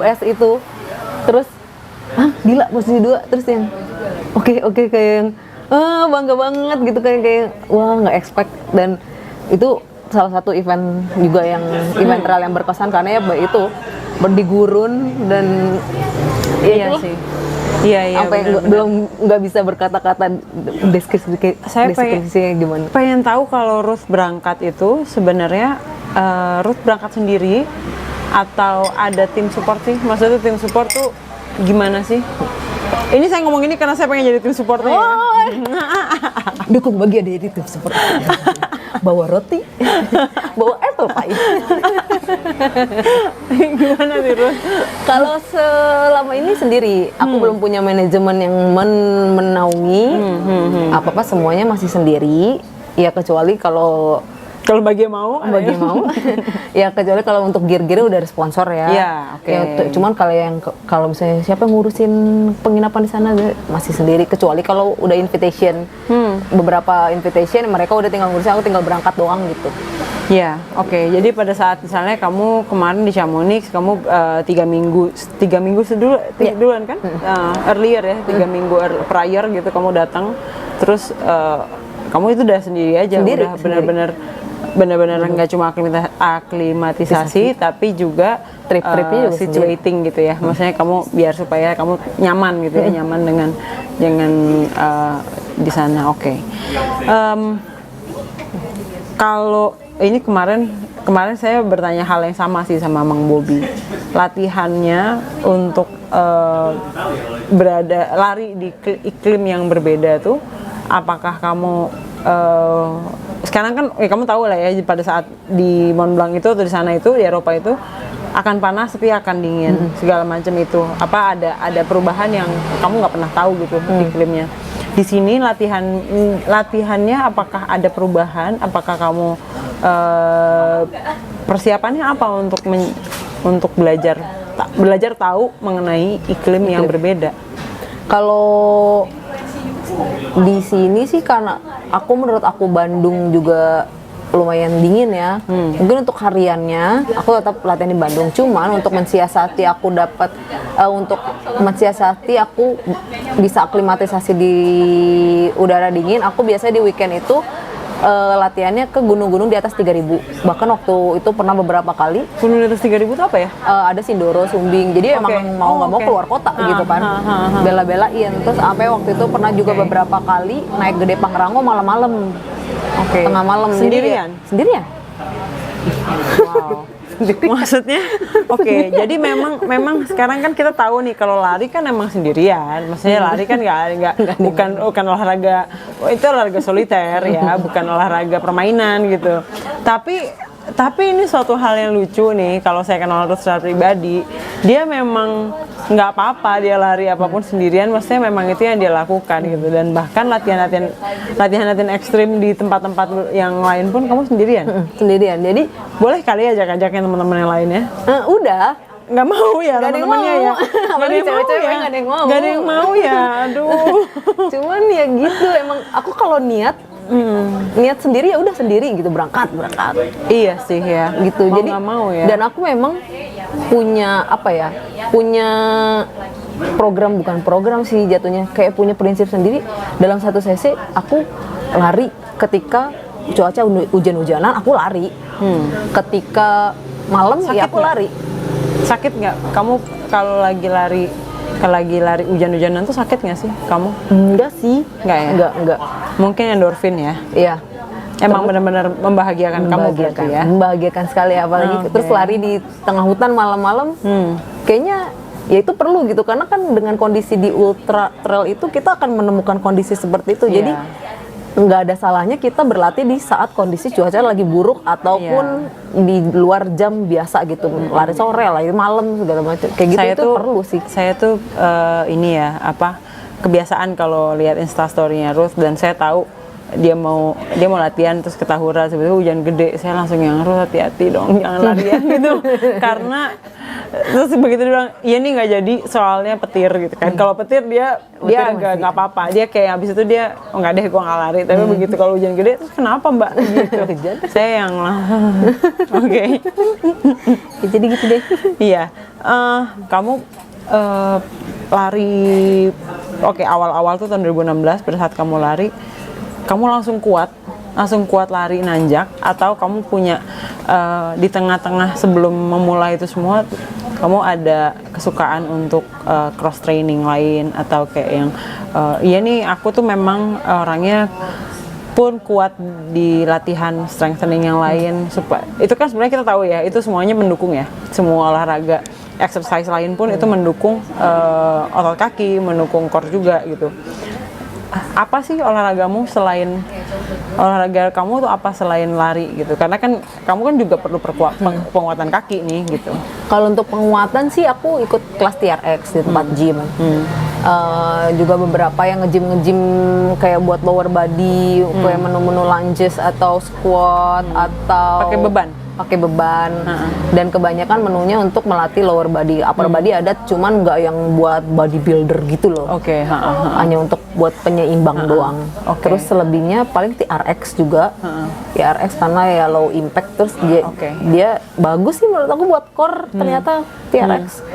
US itu. Terus gila posisi 2, terus yang oke kayak yang bangga banget gitu, kayak wah nggak expect. Dan itu salah satu event juga yang event trail yang berkesan karena ya itu berdigurun, dan iya sih. Iya, apa yang belum nggak bisa berkata-kata deskripsinya gimana. Pengen tahu kalau Ruth berangkat itu sebenarnya Ruth berangkat sendiri atau ada tim support sih? Maksudnya tim support tuh gimana sih? Ini saya ngomong ini karena saya pengen jadi tim supportnya. Dukung bagi ada jadi tim support. Bawa roti, bawa apple pie. Gimana sih, Ruth? Kalau selama ini sendiri, aku belum punya manajemen yang menaungi. Apa-apa semuanya masih sendiri. Ya kecuali kalau bagi mau, ya kecuali kalau untuk gear-gear udah ada sponsor ya. Ya, cuman kalau misalnya siapa yang ngurusin penginapan di sana masih sendiri, kecuali kalau udah invitation. Beberapa invitation mereka udah tinggal ngurusin, aku tinggal berangkat doang gitu. Ya, jadi pada saat misalnya kamu kemarin di Chamonix, kamu 3 minggu duluan kan? Earlier ya, 3 minggu prior gitu kamu datang, terus kamu itu udah sendiri aja, udah benar-benar nggak cuma aklimatisasi, tapi juga trip-tripnya juga situating gitu ya. Maksudnya kamu biar supaya kamu nyaman gitu ya, nyaman dengan di sana. Kalau ini kemarin saya bertanya hal yang sama sih sama Mang Bobi. Latihannya untuk lari di iklim yang berbeda tuh, apakah kamu sekarang kan kamu tahu lah ya, pada saat di Mont Blanc itu atau di sana itu di Eropa itu akan panas tapi akan dingin segala macam itu. Apa ada perubahan yang kamu nggak pernah tahu gitu iklimnya. Di sini latihannya apakah ada perubahan? Apakah kamu persiapannya apa untuk belajar tahu mengenai iklim yang berbeda? Kalau di sini sih karena menurut aku Bandung juga lumayan dingin ya. Mungkin untuk hariannya aku tetap latihan di Bandung. Cuman untuk mensiasati aku bisa aklimatisasi di udara dingin. Aku biasanya di weekend itu latihannya ke gunung-gunung di atas 3.000. Bahkan waktu itu pernah beberapa kali Gunung di atas 3.000 itu apa ya? ada Sindoro, Sumbing. Jadi Oke. emang mau nggak mau Oke. keluar kota gitu kan. Bela-belain. Terus sampai waktu itu pernah juga beberapa kali naik Gede Pangrango malam-malam. Oke. Tengah malam. Jadi Sendirian? sendirian. Wow. Maksudnya, oke. Jadi memang sekarang kan kita tahu nih kalau lari kan emang sendirian. Maksudnya lari kan nggak bukan olahraga, itu olahraga soliter ya, bukan olahraga permainan gitu. Tapi ini suatu hal yang lucu nih, kalau saya kenal Ruth secara pribadi, dia memang nggak apa-apa dia lari apapun sendirian, maksudnya memang itu yang dia lakukan gitu. Dan bahkan latihan ekstrim di tempat-tempat yang lain pun kamu sendirian. Sendirian. Jadi Boleh kali ajak-ajakin teman-teman yang lainnya. udah. Nggak mau ya Nggak ada yang teman-temannya mau. ya. Apalagi cewek-cewek nggak ada yang mau. Nggak ada yang mau ya. Aduh. Cuman ya gitu. Emang aku kalau niat sendiri ya udah sendiri gitu, berangkat. Iya sih ya. Gitu. Mau Jadi nggak mau ya. dan aku memang punya punya bukan program sih jatuhnya, kayak punya prinsip sendiri. Dalam satu sesi aku lari ketika cuaca hujan-hujanan, aku lari. Ketika malam Sakit ya aku nggak? lari. Sakit nggak? Kamu kalau lagi lari hujan-hujanan tuh sakit nggak sih kamu? Enggak sih. Nggak ya? Enggak. Mungkin endorfin ya. Iya. Emang benar-benar membahagiakan kamu berarti ya. Membahagiakan sekali, apalagi Oke. terus lari di tengah hutan malam-malam. Kayaknya ya itu perlu gitu, karena kan dengan kondisi di ultra trail itu kita akan menemukan kondisi seperti itu. Jadi nggak ada salahnya kita berlatih di saat kondisi cuaca lagi buruk ataupun di luar jam biasa gitu. Lari sore, lari malam, segala macam. Kayak gitu itu perlu sih. Saya tuh ini ya, kebiasaan kalau lihat Instastory-nya Ruth, dan saya tahu dia mau latihan terus ke Tahura, sebetulnya hujan gede, saya langsung yang Ruth hati-hati dong jangan larian gitu. Karena terus begitu dia bilang iya nih nggak jadi soalnya petir gitu kan. Kalau petir dia nggak apa-apa, dia kayak habis itu dia nggak deh gua nggak lari. Tapi begitu kalau hujan gede terus kenapa mbak gitu. Saya yang oke. Ya, jadi gitu deh. Iya. Kamu lari awal-awal tuh tahun 2016 pada saat kamu lari, kamu langsung kuat lari nanjak, atau kamu punya di tengah-tengah sebelum memulai itu semua kamu ada kesukaan untuk cross training lain, atau kayak yang iya nih aku tuh memang orangnya pun kuat di latihan strengthening yang lain, supaya itu kan sebenarnya kita tahu ya itu semuanya mendukung ya, semua olahraga exercise lain pun itu mendukung otot kaki, mendukung core juga gitu. Apa sih olahraga kamu tuh apa selain lari gitu? Karena kan kamu kan juga perlu penguatan kaki nih gitu. Kalau untuk penguatan sih aku ikut kelas TRX di tempat gym. Juga beberapa yang nge-gym kayak buat lower body, kayak menu-menu lunges atau squat atau pakai beban. Dan kebanyakan menunya untuk melatih lower body. Upper body ada, cuman nggak yang buat bodybuilder gitu loh. Oke. Hanya untuk buat penyeimbang doang. Terus selebihnya paling TRX juga. TRX karena ya low impact, terus dia bagus sih menurut aku buat core ternyata TRX.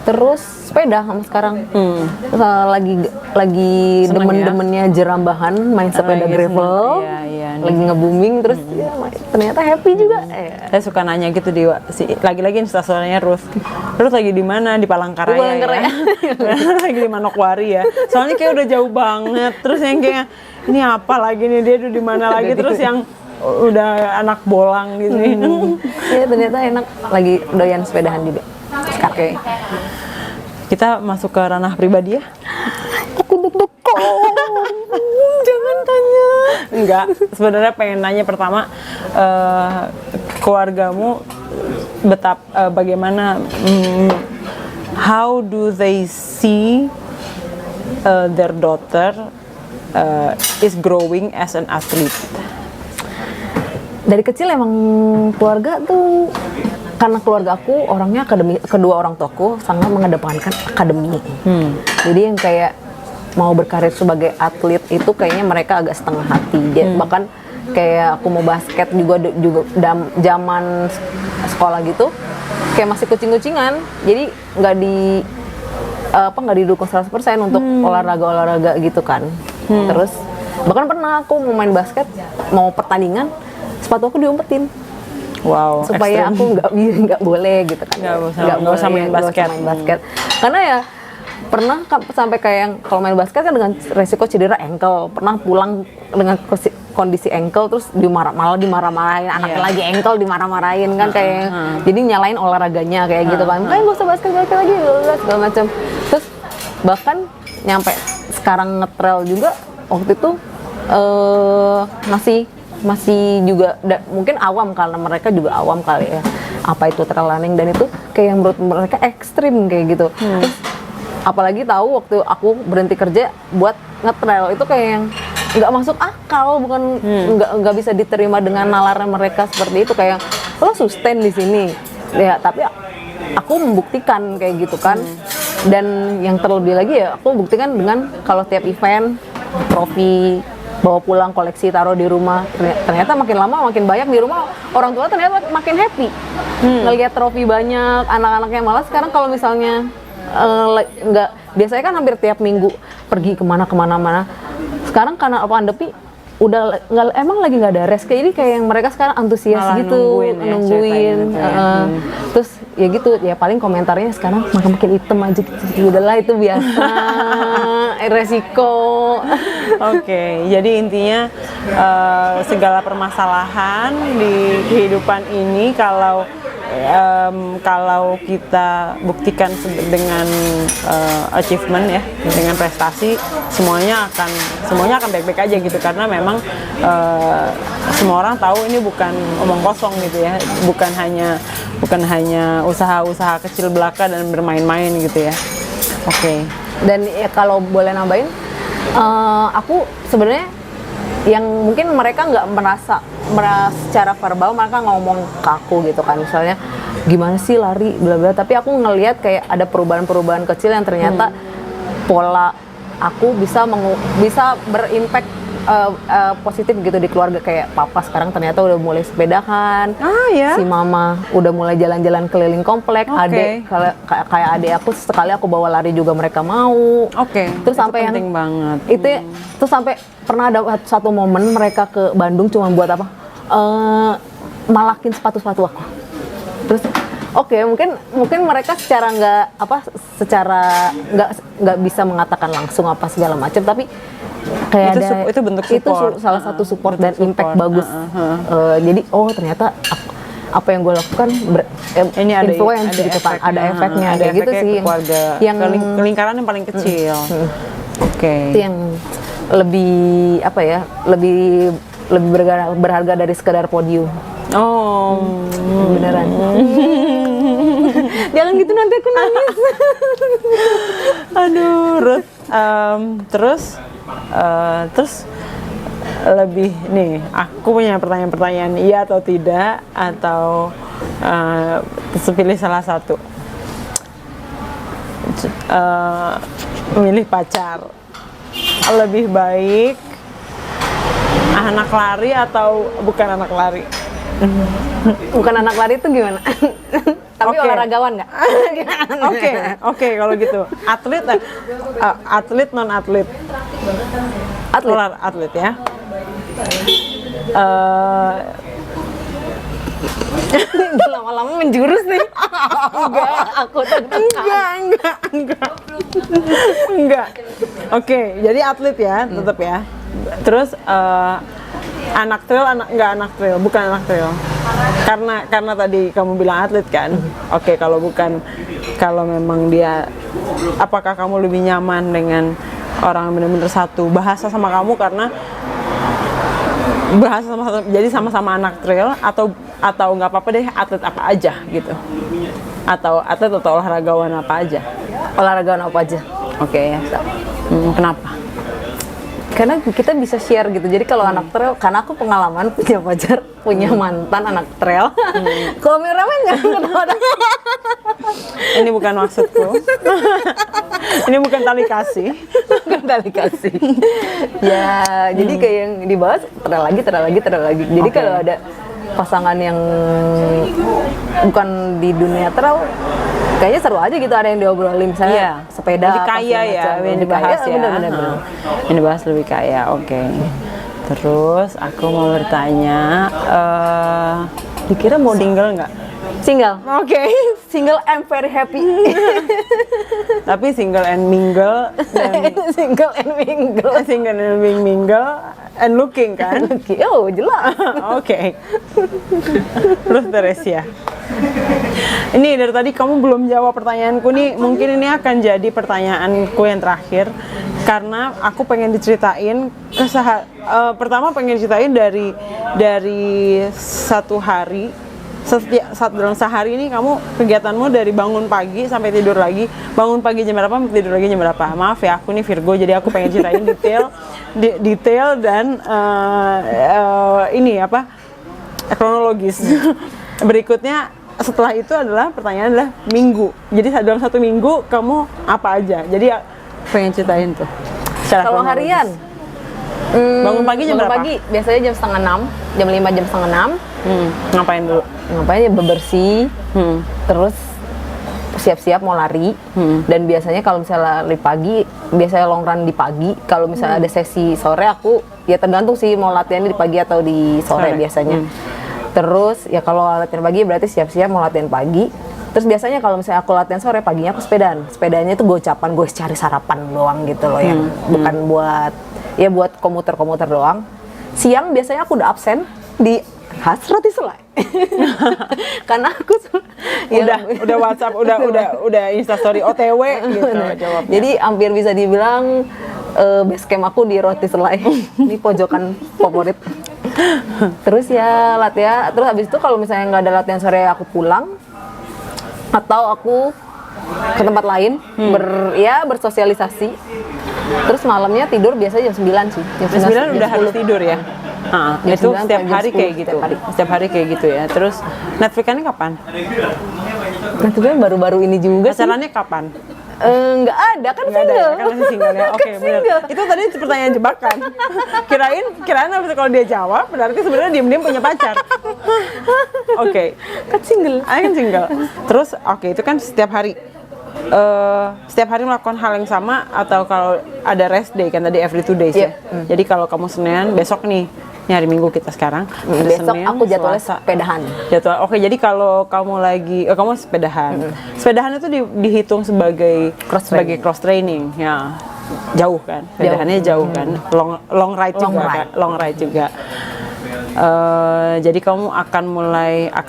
Terus sepeda sama sekarang. Lagi demen-demennya jerambahan main sepeda gravel. Lagi nge-booming, terus ya, ternyata happy juga. Saya suka nanya gitu lagi-lagi instastorynya Ruth lagi di mana, di Palangkaraya ya? Lagi di Manokwari ya, soalnya kayak udah jauh banget. Terus yang kayak ini apa lagi nih, dia tuh di mana lagi, terus yang udah anak bolang di sini. Ya ternyata enak, lagi doyan sepedahan juga. Oke. Kita masuk ke ranah pribadi ya. Aku deg-degan. Jangan tanya. Enggak, sebenarnya pengen nanya pertama, keluargamu bagaimana, how do they see their daughter is growing as an athlete? Dari kecil emang keluarga tuh, karena keluarga aku orangnya akademi, kedua orang tuaku sangat mengedepankan akademi. Jadi yang kayak mau berkarir sebagai atlet itu kayaknya mereka agak setengah hati. Bahkan kayak aku mau basket juga zaman sekolah gitu, kayak masih kucing-kucingan. Jadi nggak didukung 100% untuk olahraga gitu kan. Terus Bahkan pernah aku mau main basket, mau pertandingan, sepatu aku diumpetin. Wow, Supaya ekstrim. aku nggak boleh gitu kan. Nggak usah main basket. Karena ya pernah sampai kayak yang kalau main basket kan dengan resiko cedera ankle, pernah pulang dengan kondisi ankle terus dimarah-marahin anaknya lagi ankle dimarah-marahin kan kayak jadi nyalain olahraganya kayak gitu kan, kayak gak usah basket lagi segala macam. Terus bahkan nyampe sekarang ngetrail juga waktu itu masih juga mungkin awam karena mereka juga awam kali ya apa itu trail running, dan itu kayak yang menurut mereka ekstrim kayak gitu. Terus apalagi tahu waktu aku berhenti kerja buat ngetrail itu kayak yang nggak masuk akal, bukan nggak bisa diterima dengan nalarnya mereka seperti itu, kayak lo sustain di sini ya, tapi aku membuktikan kayak gitu kan. Dan yang terlebih lagi ya aku buktikan dengan kalau tiap event trofi bawa pulang koleksi taruh di rumah, ternyata makin lama makin banyak di rumah, orang tua ternyata makin happy ngelihat trofi banyak anak-anaknya. Malah sekarang kalau misalnya nggak, biasanya kan hampir tiap minggu pergi kemana-mana. Sekarang karena pandemi udah emang lagi nggak ada rest, jadi kayak yang mereka sekarang antusias malah gitu nungguin. Terus ya gitu ya, paling komentarnya sekarang makin hitam aja gitu. Udahlah itu biasa. Resiko. Oke, jadi intinya segala permasalahan di kehidupan ini kalau kita buktikan dengan achievement ya, dengan prestasi, semuanya akan baik-baik aja gitu, karena memang semua orang tahu ini bukan omong kosong gitu ya, bukan hanya usaha-usaha kecil belaka dan bermain-main gitu ya. Oke. Dan ya kalau boleh nambahin, aku sebenarnya yang mungkin mereka nggak merasa secara verbal mereka ngomong ke aku gitu kan, misalnya gimana sih lari bla bla, tapi aku ngelihat kayak ada perubahan-perubahan kecil yang ternyata pola aku bisa berimpact positif gitu di keluarga. Kayak papa sekarang ternyata udah mulai sepedahan, si mama udah mulai jalan-jalan keliling komplek, adek kayak adek aku sekali aku bawa lari juga mereka mau. Terus sampai penting banget. Terus sampai pernah ada satu momen mereka ke Bandung cuma buat apa? Malakin sepatu-sepatu aku. Terus mungkin mereka secara nggak bisa mengatakan langsung apa segala macam, tapi kayak itu bentuk support. Itu salah satu support dan impact bagus. Jadi ternyata apa yang gue lakukan ini ada influence gitu kan, ada efeknya kayak gitu sih, keluarga, yang lingkaran yang paling kecil. Itu yang lebih berharga dari sekedar podium. Beneran. Jangan gitu nanti aku nangis. Aduh, Ruth. Terus lebih nih, aku punya pertanyaan iya atau tidak, atau pilih salah satu. Milih pacar lebih baik anak lari atau bukan anak lari? Bukan anak lari itu gimana? Tapi olahragawan nggak? Oke, kalau gitu. Atlet non atlet. Atlet ya. Lama-lama menjurus nih. Enggak. Oke, jadi atlet ya, tetap ya. Terus anak trail, bukan anak trail. Karena tadi kamu bilang atlet kan. Oke, kalau memang dia, apakah kamu lebih nyaman dengan orang yang benar-benar satu bahasa sama kamu karena bahasa jadi sama-sama anak trail, atau nggak apa-apa deh atlet apa aja gitu, atau olahragawan apa aja? Olahragawan apa aja? Oke ya. Kenapa? Karena kita bisa share gitu. Jadi kalau anak trail, karena aku pengalaman punya pacar, punya mantan anak trail. Kameramen jangan ketawa. Ini bukan maksudku. Ini bukan tali kasih. Bukan tali kasih. Ya, jadi kayak yang dibahas trail lagi. Jadi kalau ada pasangan yang bukan di dunia trail, kayaknya seru aja gitu, ada yang diobrolin misalnya sepeda. Lebih kaya ya, yang dibahas ya. Bener. Yang dibahas lebih kaya, oke. Terus aku mau bertanya, dikira mau single nggak? Single. Oke. Single, I'm very happy. Tapi single and mingle dan Single and mingle. single and mingle and looking kan? Oh, jelas. Oke. Terus Teresia. Ini dari tadi kamu belum jawab pertanyaanku nih. Mungkin ini akan jadi pertanyaanku yang terakhir karena aku pengen diceritain pertama pengen diceritain dari satu hari. Dalam sehari ini kamu kegiatanmu dari bangun pagi sampai tidur lagi, bangun pagi jam berapa, tidur lagi jam berapa. Maaf ya, aku nih Virgo, jadi aku pengen ceritain detail dan ini apa, kronologis. Berikutnya setelah itu pertanyaan adalah minggu. Jadi dalam satu minggu kamu apa aja? Jadi pengen ceritain tuh. Kalau harian, bangun pagi jam berapa? Pagi biasanya jam 5:30, jam 5, jam 5:30. Ngapain dulu? Ngapain ya, bebersih, terus siap-siap mau lari. Dan biasanya kalau misalnya lari pagi, biasanya long run di pagi. Kalau misalnya ada sesi sore, aku ya tergantung sih mau latihannya di pagi atau di sore biasanya. Terus ya kalau latihan pagi berarti siap-siap mau latihan pagi. Terus biasanya kalau misalnya aku latihan sore, paginya aku sepedaan. Sepedanya itu gocapan, gue cari sarapan doang gitu loh ya. Bukan buat komuter-komuter doang. Siang biasanya aku udah absen di Hasrati Selai. Karena aku udah WhatsApp, udah Instastory OTW gitu jawabnya. Jadi hampir bisa dibilang base camp aku di Roti Selai. Ini pojokan favorit. Terus ya latihan, terus habis itu kalau misalnya nggak ada latihan sore, aku pulang atau aku ke tempat lain bersosialisasi. Terus malamnya tidur biasanya jam 9 sih. Jam 9 udah harus tidur ya? Itu setiap hari kayak gitu? Setiap hari kayak gitu ya? Terus Netflix-nya kapan? Netflix-nya baru-baru ini juga sih. Pacarannya kapan? Nggak ada, kan single. Ada, kan masih single ya? Oke, benar. Itu tadi pertanyaan jebakan. Kirain habis kalau dia jawab, berarti sebenarnya diem-diem punya pacar. Oke. Kan single. Kan single. Terus, itu kan setiap hari. Setiap hari melakukan hal yang sama atau kalau ada rest day kan tadi every 2 days ya. Jadi kalau kamu Senin, besok nih hari Minggu kita sekarang. Besok Senin, aku jadwalnya Selasa. sepedahan. Oke, jadi kalau kamu kamu sepedahan. Sepedahan itu dihitung sebagai cross training ya. Jauh kan? Sepedahannya jauh kan? Long ride juga. Jadi kamu akan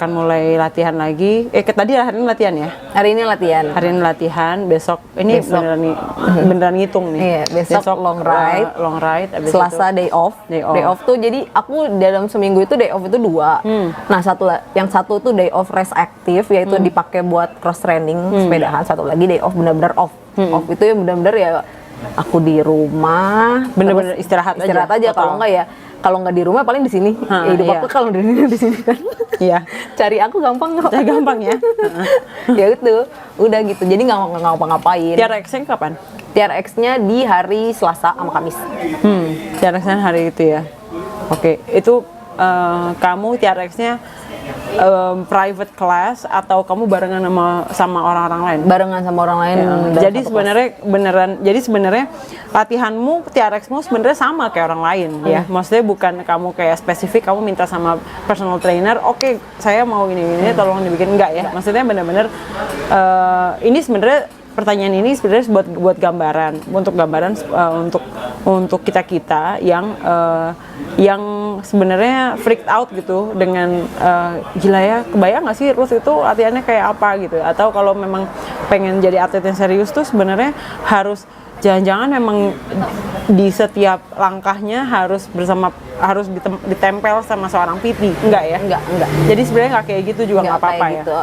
mulai latihan lagi. Tadi hari ini latihan ya? Hari ini latihan. Besok ini beneran ngitung nih. Iya, besok long ride. Selasa day off. Day off tuh jadi aku dalam seminggu itu day off itu 2. Nah, yang satu tuh day off rest aktif, yaitu dipakai buat cross training sepedahan. Satu lagi day off benar-benar off. Off itu ya benar-benar ya aku di rumah, bener-bener istirahat aja. Kalau nggak di rumah paling di sini. Hidup aku kalau di sini kan. Iya. Cari aku gampang kok. Gampang ya. Ya itu, udah gitu. Jadi nggak ngapa-ngapain. TRX-nya kapan? TRX-nya di hari Selasa sama Kamis. TRX-nya hari itu ya. Oke, itu kamu TRX-nya private class atau kamu barengan sama orang-orang lain? Barengan sama orang lain. Jadi sebenarnya latihanmu, TRX-mu sebenarnya sama kayak orang lain ya. Maksudnya bukan kamu kayak spesifik kamu minta sama personal trainer, oke, saya mau ini tolong dibikin, enggak ya. Maksudnya benar-benar ini sebenarnya pertanyaan ini sebenarnya buat gambaran, untuk kita yang sebenarnya freaked out gitu dengan gila ya, kebayang nggak sih Ruth itu latihannya kayak apa gitu, atau kalau memang pengen jadi atlet yang serius tuh sebenarnya harus jangan-jangan memang di setiap langkahnya harus ditempel sama seorang PT, enggak ya? Enggak. Jadi sebenarnya nggak kayak gitu juga nggak apa-apa ya. Gitu.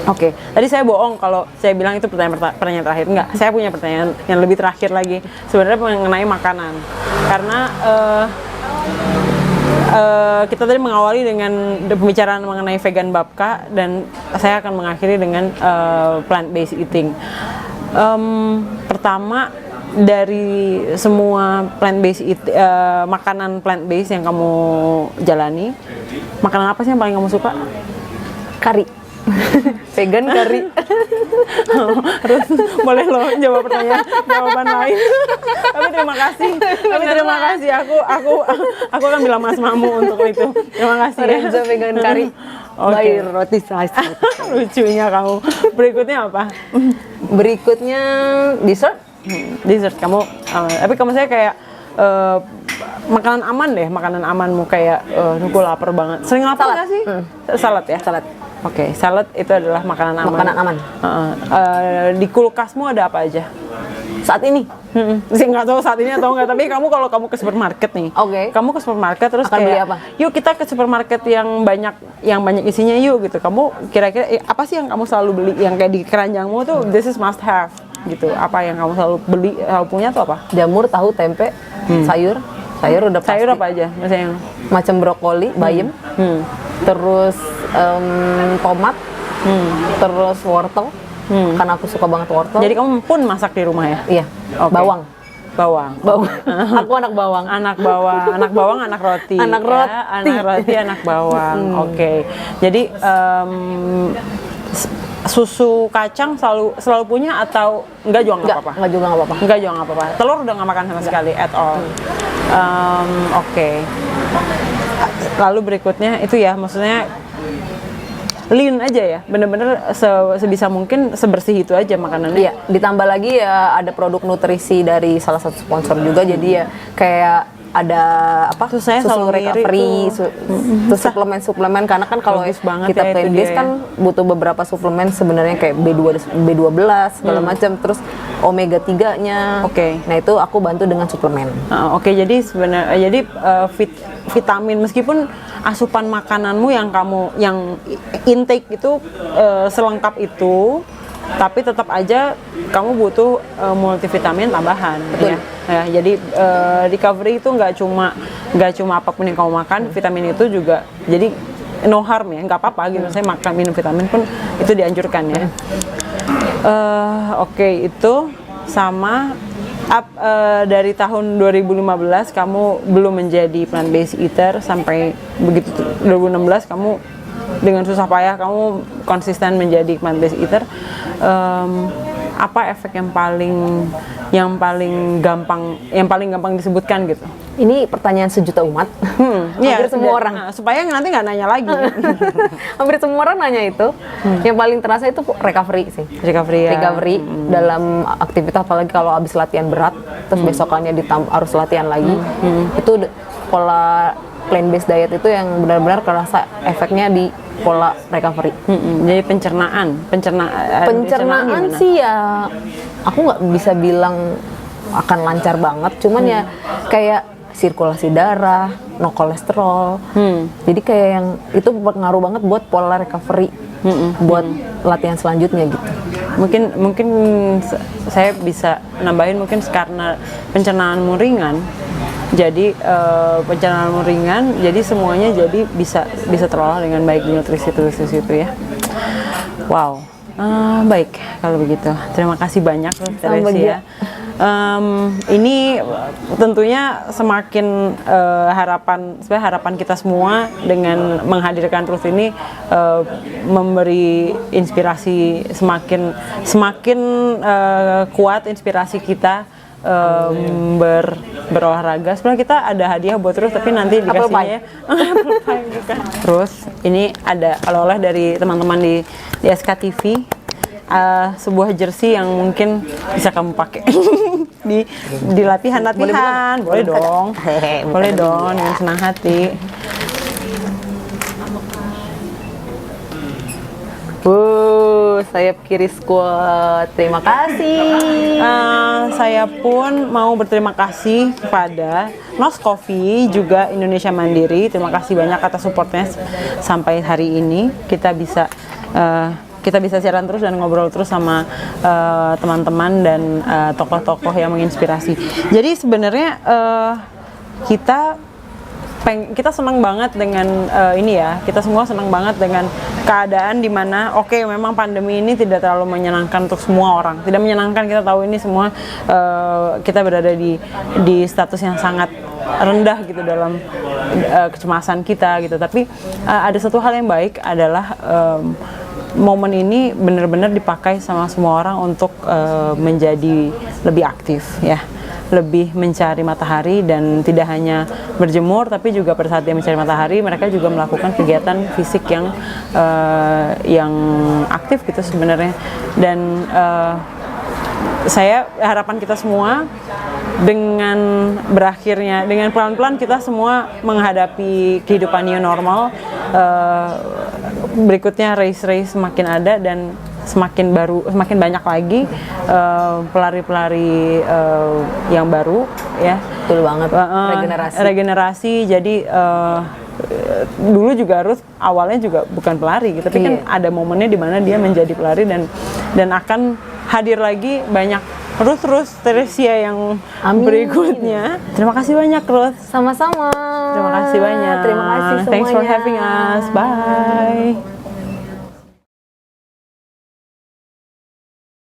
Oke, tadi saya bohong kalau saya bilang itu pertanyaan terakhir. Enggak, saya punya pertanyaan yang lebih terakhir lagi. Sebenarnya mengenai makanan. Karena kita tadi mengawali dengan pembicaraan mengenai vegan babka, dan saya akan mengakhiri dengan plant-based eating. Pertama, dari semua makanan plant based yang kamu jalani, makanan apa sih yang paling kamu suka? Kari. Vegan kari. Terus boleh lo jawab jawaban lain. Tapi terima kasih. Aku akan bilang Mas Mamu untuk itu. Terima kasih. Lorenzo vegan kari. By roti size. Lucunya kamu. Berikutnya apa? Berikutnya dessert. Dessert kamu. Tapi kamu saya kayak makanan aman deh, makanan amanmu kayak aku lapar banget. Sering lapar nggak sih? Salad ya? Salad. Oke, salad itu adalah makanan aman. Makanan aman. Di kulkasmu ada apa aja? Saat ini. Sih nggak tahu saat ini atau nggak, tapi kamu kalau kamu ke supermarket nih, Kamu ke supermarket terus akan kayak, beli apa? Yuk kita ke supermarket yang banyak isinya yuk gitu. Kamu kira-kira apa sih yang kamu selalu beli yang kayak di keranjangmu tuh this is must have gitu? Apa yang kamu selalu beli, selalu punya tuh apa? Jamur, tahu, tempe, sayur udah pasti. Sayur apa aja? Misalnya yang Macam brokoli, bayam, terus tomat, terus wortel. Karena aku suka banget wortel. Jadi kamu pun masak di rumah ya? Iya. Oke. Bawang. Aku anak bawang. Anak bawang, anak roti. Anak roti. Ya, anak roti, anak bawang. Oke. Jadi susu kacang selalu punya atau enggak juga nggak apa-apa? Enggak juga nggak apa-apa. Enggak juga nggak apa-apa. Telur udah nggak makan sama sekali at all. Oke. Lalu berikutnya itu ya, maksudnya lean aja ya, bener-bener sebisa mungkin sebersih itu aja makanannya. Iya, ditambah lagi ya ada produk nutrisi dari salah satu sponsor juga, jadi ya kayak ada apa? Terus saya susu selalu recovery, terus suplemen karena kan kalau Bagus banget kita ya itu plant dia based ya. kan butuh beberapa suplemen sebenarnya kayak B12 segala macam, terus omega 3-nya. Oke. Nah, itu aku bantu dengan suplemen. Oke, jadi sebenarnya vitamin meskipun asupan makananmu yang intake itu selengkap itu, tapi tetap aja kamu butuh multivitamin tambahan. Betul. Ya, jadi recovery itu nggak cuma apapun yang kamu makan, vitamin itu juga jadi no harm ya, nggak apa-apa gitu. Saya makan minum vitamin pun itu dianjurkan ya. Oke, itu sama dari tahun 2015 kamu belum menjadi plant based eater sampai begitu 2016 kamu dengan susah payah kamu konsisten menjadi plant based eater. Apa efek yang paling gampang disebutkan gitu? Ini pertanyaan sejuta umat. Hampir semua orang. Nah, supaya nanti nggak nanya lagi. Hampir semua orang nanya itu. Yang paling terasa itu recovery sih. Recovery ya. Recovery dalam aktivitas, apalagi kalau habis latihan berat, terus besokannya harus latihan lagi. Itu pola plant-based diet itu yang benar-benar kerasa efeknya di pola recovery. Jadi pencernaan sih ya, aku nggak bisa bilang akan lancar banget, cuman ya kayak sirkulasi darah, no kolesterol. Jadi kayak yang itu berpengaruh banget buat pola recovery, buat latihan selanjutnya gitu. Mungkin saya bisa nambahin, mungkin karena pencernaanmu ringan. Jadi pencernaanmu ringan, jadi semuanya jadi bisa terolah dengan baik di nutrisi itu ya. Wow, baik kalau begitu. Terima kasih banyak Teresia. Ini tentunya semakin harapan kita semua dengan menghadirkan Truth ini memberi inspirasi semakin kuat inspirasi kita berolahraga. Sebenarnya kita ada hadiah buat Truth, tapi nanti dikasihnya Terus ini ada oleh-oleh dari teman-teman di SKTV. Sebuah jersey yang mungkin bisa kamu pakai di latihan-latihan. Boleh dong dengan senang hati. Sayap kiri squad. Terima kasih. Saya pun mau berterima kasih kepada Nos Coffee juga Indonesia Mandiri. Terima kasih banyak atas supportnya sampai hari ini. Kita bisa siaran terus dan ngobrol terus sama teman-teman dan tokoh-tokoh yang menginspirasi. Jadi sebenarnya kita kita senang banget dengan ini ya, kita semua senang banget dengan keadaan di mana oke, memang pandemi ini tidak terlalu menyenangkan untuk semua orang, tidak menyenangkan, kita tahu ini semua kita berada di status yang sangat rendah gitu dalam kecemasan kita gitu, tapi ada satu hal yang baik adalah momen ini benar-benar dipakai sama semua orang untuk menjadi lebih aktif ya, lebih mencari matahari, dan tidak hanya berjemur tapi juga pada saat dia mencari matahari mereka juga melakukan kegiatan fisik yang aktif gitu sebenarnya. Dan saya harapan kita semua dengan berakhirnya, dengan pelan-pelan kita semua menghadapi kehidupan new normal, berikutnya race semakin ada dan semakin banyak lagi pelari-pelari yang baru ya. Betul banget, regenerasi. Jadi dulu juga Ruth awalnya juga bukan pelari gitu, tapi kan ada momennya di mana dia menjadi pelari, dan akan hadir lagi banyak Ruth Teresia yang berikutnya. Terima kasih banyak Ruth. Sama-sama. Terima kasih banyak. Terima kasih semuanya. Thanks for having us. Bye.